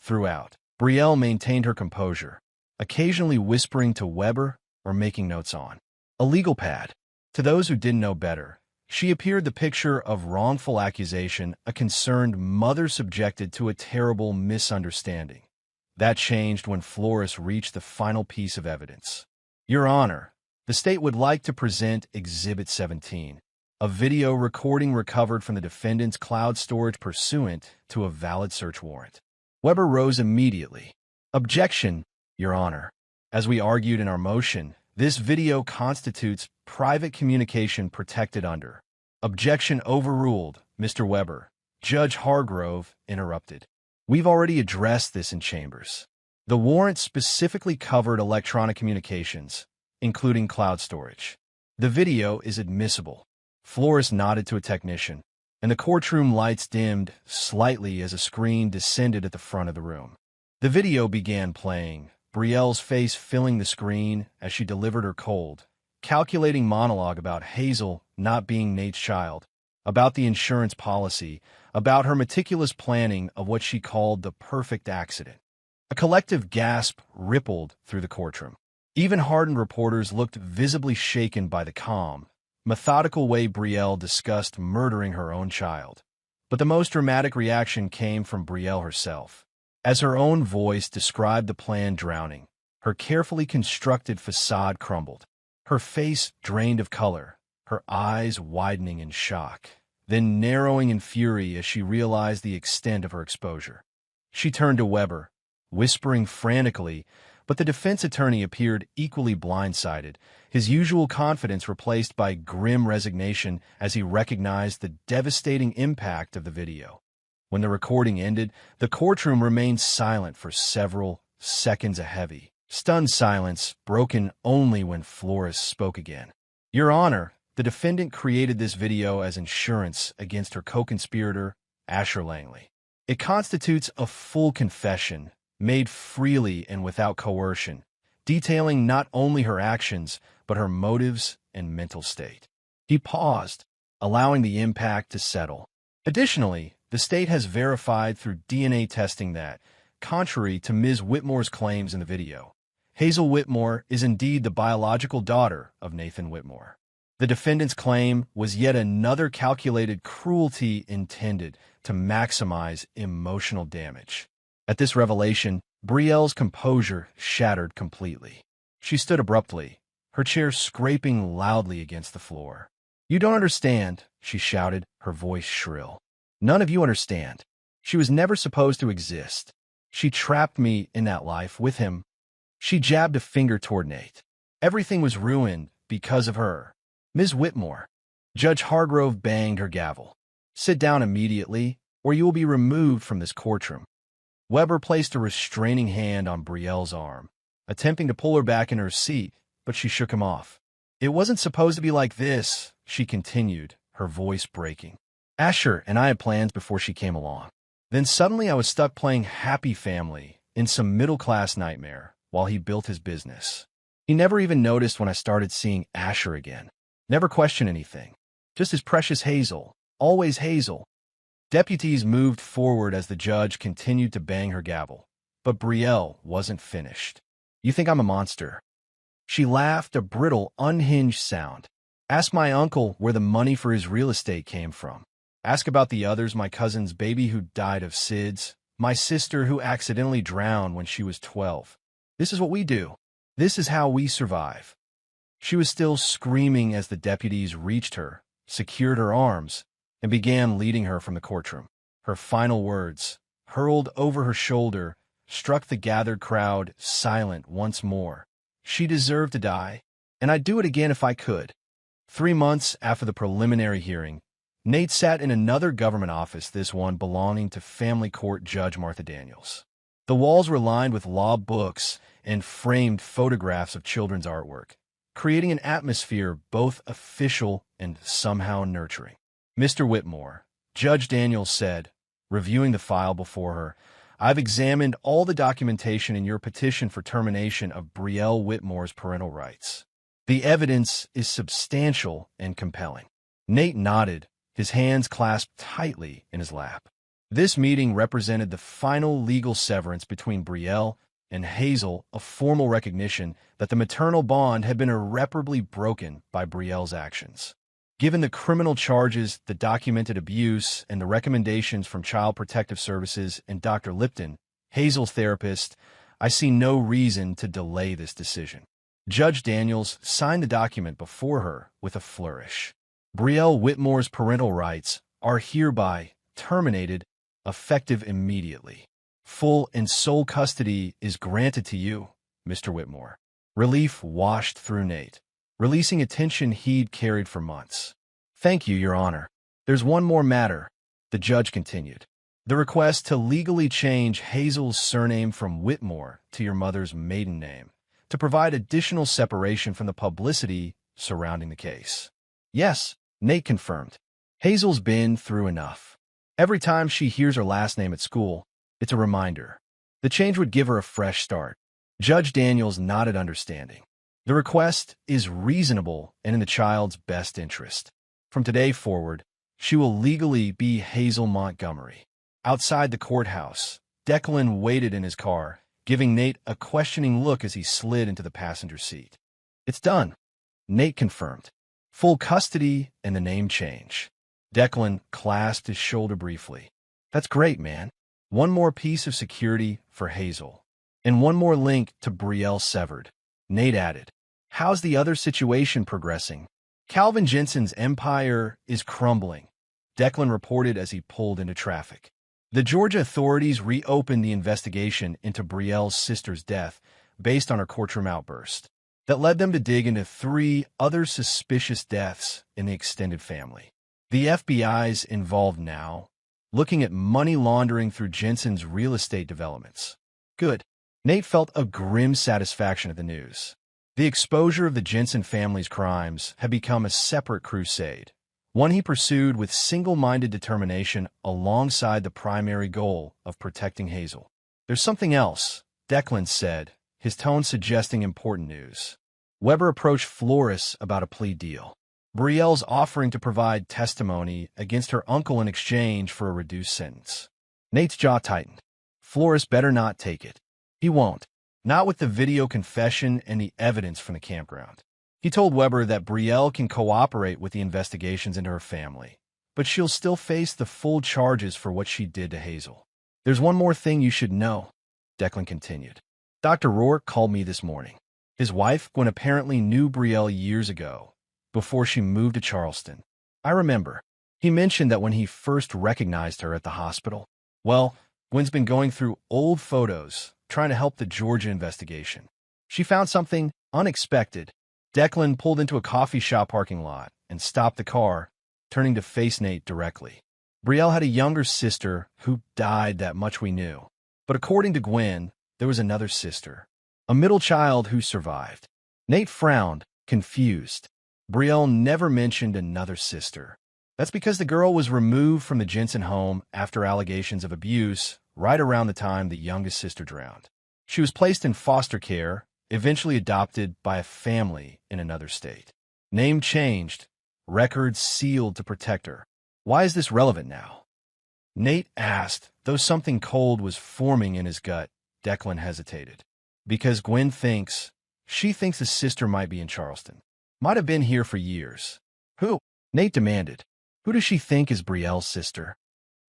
Throughout, Brielle maintained her composure, occasionally whispering to Weber or making notes on a legal pad. To those who didn't know better, she appeared the picture of wrongful accusation, a concerned mother subjected to a terrible misunderstanding. That changed when Flores reached the final piece of evidence. Your Honor, the state would like to present Exhibit 17, a video recording recovered from the defendant's cloud storage pursuant to a valid search warrant. Weber rose immediately. Objection, Your Honor. As we argued in our motion, this video constitutes private communication protected under. Objection overruled, Mr. Weber. Judge Hargrove interrupted. We've already addressed this in chambers. The warrant specifically covered electronic communications, including cloud storage. The video is admissible. Flores nodded to a technician, and the courtroom lights dimmed slightly as a screen descended at the front of the room. The video began playing, Brielle's face filling the screen as she delivered her cold, calculating monologue about Hazel not being Nate's child, about the insurance policy, about her meticulous planning of what she called the perfect accident. A collective gasp rippled through the courtroom. Even hardened reporters looked visibly shaken by the calm, methodical way Brielle discussed murdering her own child. But the most dramatic reaction came from Brielle herself. As her own voice described the plan drowning, her carefully constructed facade crumbled. Her face drained of color, her eyes widening in shock, then narrowing in fury as she realized the extent of her exposure. She turned to Weber, whispering frantically, but the defense attorney appeared equally blindsided, his usual confidence replaced by grim resignation as he recognized the devastating impact of the video. When the recording ended, the courtroom remained silent for several seconds, a heavy, stunned silence broken only when Flores spoke again. Your Honor, the defendant created this video as insurance against her co-conspirator, Asher Langley. It constitutes a full confession, made freely and without coercion, detailing not only her actions, but her motives and mental state. He paused, allowing the impact to settle. Additionally, the state has verified through DNA testing that, contrary to Ms. Whitmore's claims in the video, Hazel Whitmore is indeed the biological daughter of Nathan Whitmore. The defendant's claim was yet another calculated cruelty intended to maximize emotional damage. At this revelation, Brielle's composure shattered completely. She stood abruptly, her chair scraping loudly against the floor. You don't understand, she shouted, her voice shrill. None of you understand. She was never supposed to exist. She trapped me in that life with him. She jabbed a finger toward Nate. Everything was ruined because of her. Ms. Whitmore. Judge Hargrove banged her gavel. Sit down immediately, or you will be removed from this courtroom. Weber placed a restraining hand on Brielle's arm, attempting to pull her back in her seat, but she shook him off. It wasn't supposed to be like this, she continued, her voice breaking. Asher and I had plans before she came along. Then suddenly I was stuck playing happy family in some middle-class nightmare while he built his business. He never even noticed when I started seeing Asher again. Never questioned anything. Just his precious Hazel. Always Hazel. Deputies moved forward as the judge continued to bang her gavel. But Brielle wasn't finished. You think I'm a monster? She laughed, a brittle, unhinged sound. Ask my uncle where the money for his real estate came from. Ask about the others, my cousin's baby who died of SIDS, my sister who accidentally drowned when she was 12. This is what we do. This is how we survive. She was still screaming as the deputies reached her, secured her arms, and began leading her from the courtroom. Her final words, hurled over her shoulder, struck the gathered crowd silent once more. She deserved to die, and I'd do it again if I could. 3 months after the preliminary hearing, Nate sat in another government office, this one belonging to family court Judge Martha Daniels. The walls were lined with law books and framed photographs of children's artwork, creating an atmosphere both official and somehow nurturing. "Mr. Whitmore," Judge Daniels said, reviewing the file before her, "I've examined all the documentation in your petition for termination of Brielle Whitmore's parental rights. The evidence is substantial and compelling." Nate nodded, his hands clasped tightly in his lap. This meeting represented the final legal severance between Brielle and Hazel, a formal recognition that the maternal bond had been irreparably broken by Brielle's actions. Given the criminal charges, the documented abuse, and the recommendations from Child Protective Services and Dr. Lipton, Hazel's therapist, I see no reason to delay this decision. Judge Daniels signed the document before her with a flourish. "Brielle Whitmore's parental rights are hereby terminated, effective immediately. Full and sole custody is granted to you, Mr. Whitmore." Relief washed through Nate, releasing a tension he'd carried for months. "Thank you, Your Honor. There's one more matter," the judge continued. "The request to legally change Hazel's surname from Whitmore to your mother's maiden name, to provide additional separation from the publicity surrounding the case." "Yes," Nate confirmed. "Hazel's been through enough. Every time she hears her last name at school, it's a reminder. The change would give her a fresh start." Judge Daniels nodded understanding. "The request is reasonable and in the child's best interest. From today forward, she will legally be Hazel Montgomery." Outside the courthouse, Declan waited in his car, giving Nate a questioning look as he slid into the passenger seat. "It's done," Nate confirmed. "Full custody and the name change." Declan clasped his shoulder briefly. "That's great, man. One more piece of security for Hazel. And one more link to Brielle severed." Nate added, "How's the other situation progressing?" "Calvin Jensen's empire is crumbling," Declan reported as he pulled into traffic. The Georgia authorities reopened the investigation into Brielle's sister's death based on her courtroom outburst. That led them to dig into 3 other suspicious deaths in the extended family. The FBI's involved now, looking at money laundering through Jensen's real estate developments. Good. Nate felt a grim satisfaction at the news. The exposure of the Jensen family's crimes had become a separate crusade, one he pursued with single-minded determination alongside the primary goal of protecting Hazel. "There's something else," Declan said, his tone suggesting important news. Weber approached Flores about a plea deal. Brielle's offering to provide testimony against her uncle in exchange for a reduced sentence. Nate's jaw tightened. Flores better not take it. He won't. Not with the video confession and the evidence from the campground. He told Weber that Brielle can cooperate with the investigations into her family, but she'll still face the full charges for what she did to Hazel. "There's one more thing you should know," Declan continued. "Dr. Rourke called me this morning. His wife, Gwen, apparently knew Brielle years ago, before she moved to Charleston. I remember. He mentioned that when he first recognized her at the hospital. Well, Gwen's been going through old photos, trying to help the Georgia investigation. She found something unexpected." Declan pulled into a coffee shop parking lot and stopped the car, turning to face Nate directly. "Brielle had a younger sister who died, that much we knew. But according to Gwen, there was another sister, a middle child who survived." Nate frowned, confused. Brielle never mentioned another sister. That's because the girl was removed from the Jensen home after allegations of abuse right around the time the youngest sister drowned. She was placed in foster care, eventually adopted by a family in another state. Name changed, records sealed to protect her. Why is this relevant now? Nate asked, though something cold was forming in his gut. Declan hesitated. Because Gwen thinks the sister might be in Charleston. Might have been here for years. Who? Nate demanded. Who does she think is Brielle's sister?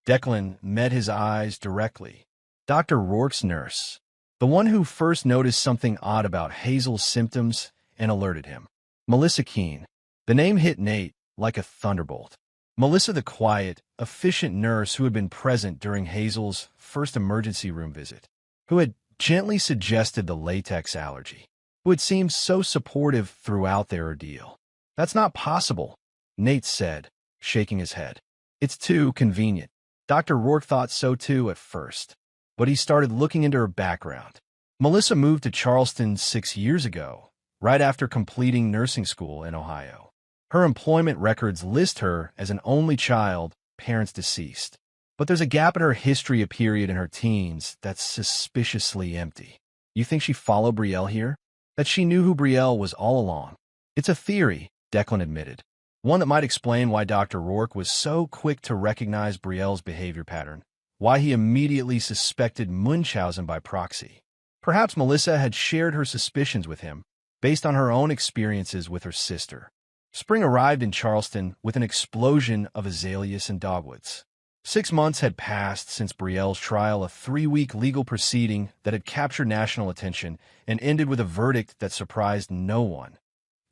Declan met his eyes directly. Dr. Rourke's nurse. The one who first noticed something odd about Hazel's symptoms and alerted him. Melissa Keene. The name hit Nate like a thunderbolt. Melissa, the quiet, efficient nurse who had been present during Hazel's first emergency room visit, who had gently suggested the latex allergy, who had seemed so supportive throughout their ordeal. That's not possible, Nate said, shaking his head. It's too convenient. Dr. Rourke thought so too at first. but he started looking into her background. Melissa moved to Charleston 6 years ago, right after completing nursing school in Ohio. Her employment records list her as an only child, parents deceased. But there's a gap in her history, a period in her teens that's suspiciously empty. You think she followed Brielle here? That she knew who Brielle was all along? It's a theory, Declan admitted. One that might explain why Dr. Rourke was so quick to recognize Brielle's behavior pattern, why he immediately suspected Munchausen by proxy. Perhaps Melissa had shared her suspicions with him, based on her own experiences with her sister. Spring arrived in Charleston with an explosion of azaleas and dogwoods. 6 months had passed since Brielle's trial, a 3-week legal proceeding that had captured national attention and ended with a verdict that surprised no one.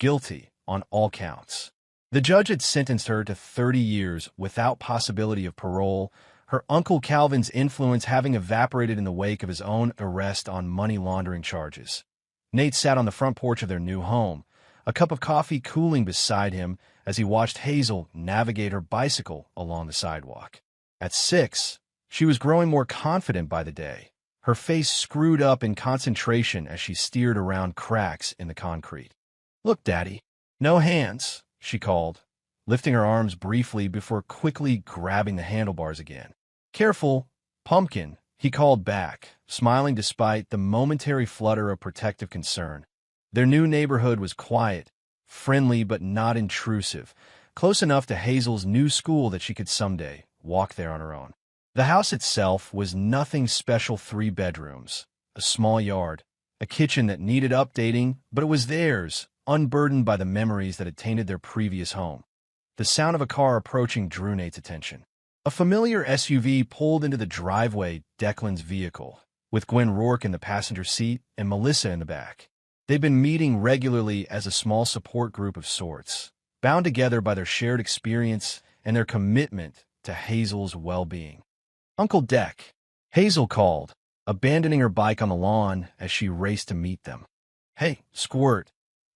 Guilty on all counts. The judge had sentenced her to 30 years without possibility of parole, her Uncle Calvin's influence having evaporated in the wake of his own arrest on money laundering charges. Nate sat on the front porch of their new home, a cup of coffee cooling beside him as he watched Hazel navigate her bicycle along the sidewalk. At 6, she was growing more confident by the day, her face screwed up in concentration as she steered around cracks in the concrete. "Look, Daddy." "No hands," she called, lifting her arms briefly before quickly grabbing the handlebars again. "Careful, Pumpkin," he called back, smiling despite the momentary flutter of protective concern. Their new neighborhood was quiet, friendly but not intrusive, close enough to Hazel's new school that she could someday walk there on her own. The house itself was nothing special: 3 bedrooms, a small yard, a kitchen that needed updating, but it was theirs, unburdened by the memories that had tainted their previous home. The sound of a car approaching drew Nate's attention. A familiar SUV pulled into the driveway, Declan's vehicle, with Gwen Rourke in the passenger seat and Melissa in the back. They'd been meeting regularly as a small support group of sorts, bound together by their shared experience and their commitment to Hazel's well-being. "Uncle Deck," Hazel called, abandoning her bike on the lawn as she raced to meet them. "Hey, Squirt,"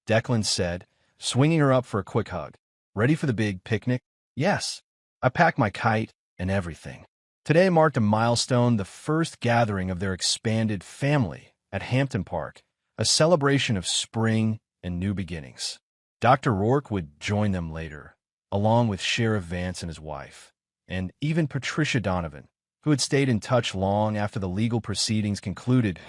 Declan said, swinging her up for a quick hug. "Ready for the big picnic?" "Yes. I packed my kite and everything." Today marked a milestone, the first gathering of their expanded family at Hampton Park, a celebration of spring and new beginnings. Dr. Rourke would join them later, along with Sheriff Vance and his wife, and even Patricia Donovan, who had stayed in touch long after the legal proceedings concluded.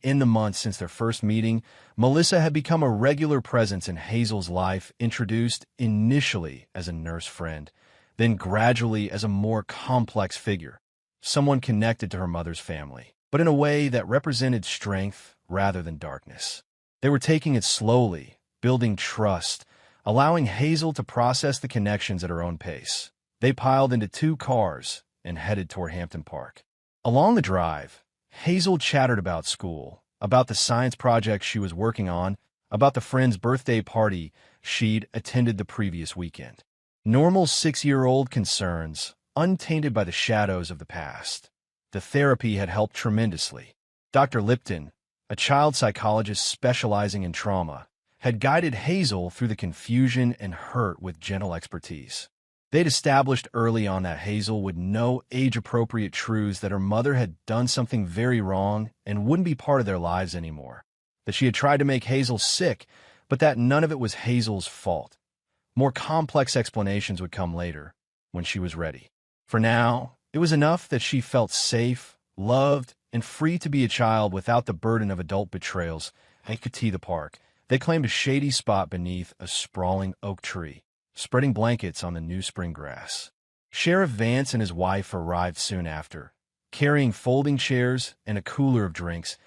In the months since their first meeting, Melissa had become a regular presence in Hazel's life, introduced initially as a nurse friend, then gradually as a more complex figure, someone connected to her mother's family, but in a way that represented strength rather than darkness. They were taking it slowly, building trust, allowing Hazel to process the connections at her own pace. They piled into 2 cars and headed toward Hampton Park. Along the drive, Hazel chattered about school, about the science project she was working on, about the friend's birthday party she'd attended the previous weekend. Normal 6-year-old concerns, untainted by the shadows of the past. The therapy had helped tremendously. Dr. Lipton, a child psychologist specializing in trauma, had guided Hazel through the confusion and hurt with gentle expertise. They'd established early on that Hazel would know age-appropriate truths, that her mother had done something very wrong and wouldn't be part of their lives anymore, that she had tried to make Hazel sick, but that none of it was Hazel's fault. More complex explanations would come later, when she was ready. For now, it was enough that she felt safe, loved, and free to be a child without the burden of adult betrayals. They could tee the park. They claimed a shady spot beneath a sprawling oak tree, spreading blankets on the new spring grass. Sheriff Vance and his wife arrived soon after, carrying folding chairs and a cooler of drinks.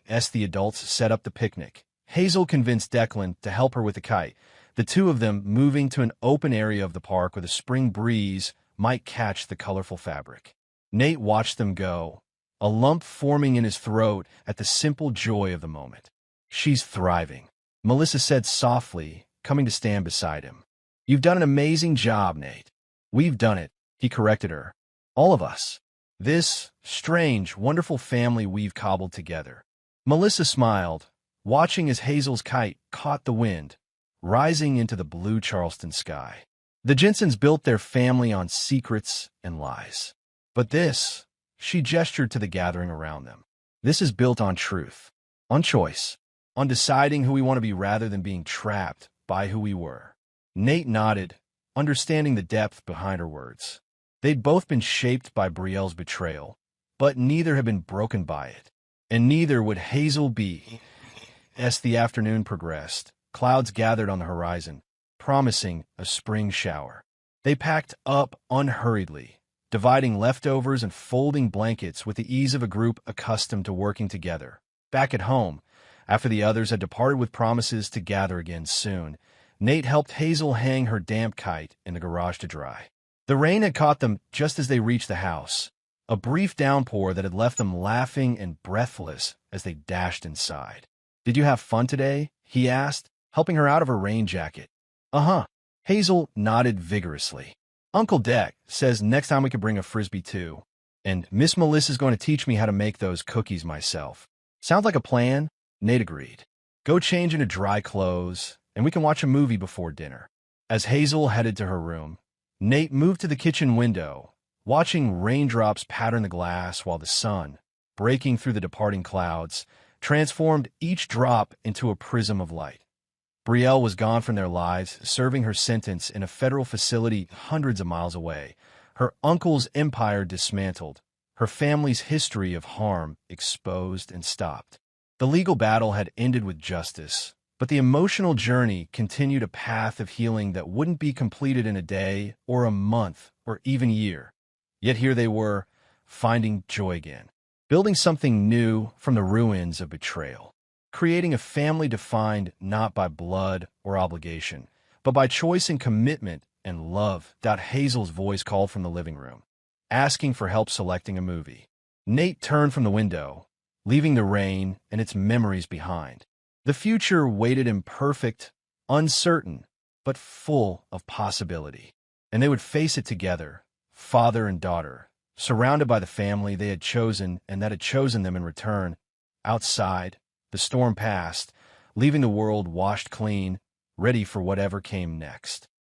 As the adults set up the picnic, Hazel convinced Declan to help her with the kite, the 2 of them moving to an open area of the park where the spring breeze might catch the colorful fabric. Nate watched them go, a lump forming in his throat at the simple joy of the moment. "She's thriving," Melissa said softly, coming to stand beside him. "You've done an amazing job, Nate." "We've done it," he corrected her. "All of us. This strange, wonderful family we've cobbled together." Melissa smiled, watching as Hazel's kite caught the wind, rising into the blue Charleston sky. The Jensens built their family on secrets and lies. But this, She gestured to the gathering around them. This is built on truth, on choice, on deciding who we want to be rather than being trapped by who we were. Nate nodded, understanding the depth behind her words. They'd both been shaped by Brielle's betrayal, but neither had been broken by it. And neither would Hazel be. As the afternoon progressed, clouds gathered on the horizon, promising a spring shower. They packed up unhurriedly, dividing leftovers and folding blankets with the ease of a group accustomed to working together. Back at home, after the others had departed with promises to gather again soon, Nate helped Hazel hang her damp kite in the garage to dry. The rain had caught them just as they reached the house, a brief downpour that had left them laughing and breathless as they dashed inside. "Did you have fun today?" he asked, helping her out of her rain jacket. "Uh-huh." Hazel nodded vigorously. "Uncle Deck says next time we could bring a Frisbee too. And Miss Melissa's going to teach me how to make those cookies myself." "Sounds like a plan," Nate agreed. "Go change into dry clothes, and we can watch a movie before dinner." As Hazel headed to her room, Nate moved to the kitchen window, watching raindrops pattern the glass while the sun, breaking through the departing clouds, transformed each drop into a prism of light. Brielle was gone from their lives, serving her sentence in a federal facility hundreds of miles away, her uncle's empire dismantled, her family's history of harm exposed and stopped. The legal battle had ended with justice, but the emotional journey continued a path of healing that wouldn't be completed in a day or a month or even year. Yet here they were, finding joy again, building something new from the ruins of betrayal, creating a family defined not by blood or obligation, but by choice and commitment and love. Hazel's voice called from the living room, asking for help selecting a movie. Nate turned from the window, leaving the rain and its memories behind. The future waited imperfect, uncertain, but full of possibility. And they would face it together, father and daughter, surrounded by the family they had chosen and that had chosen them in return. Outside, the storm passed, leaving the world washed clean, ready for whatever came next.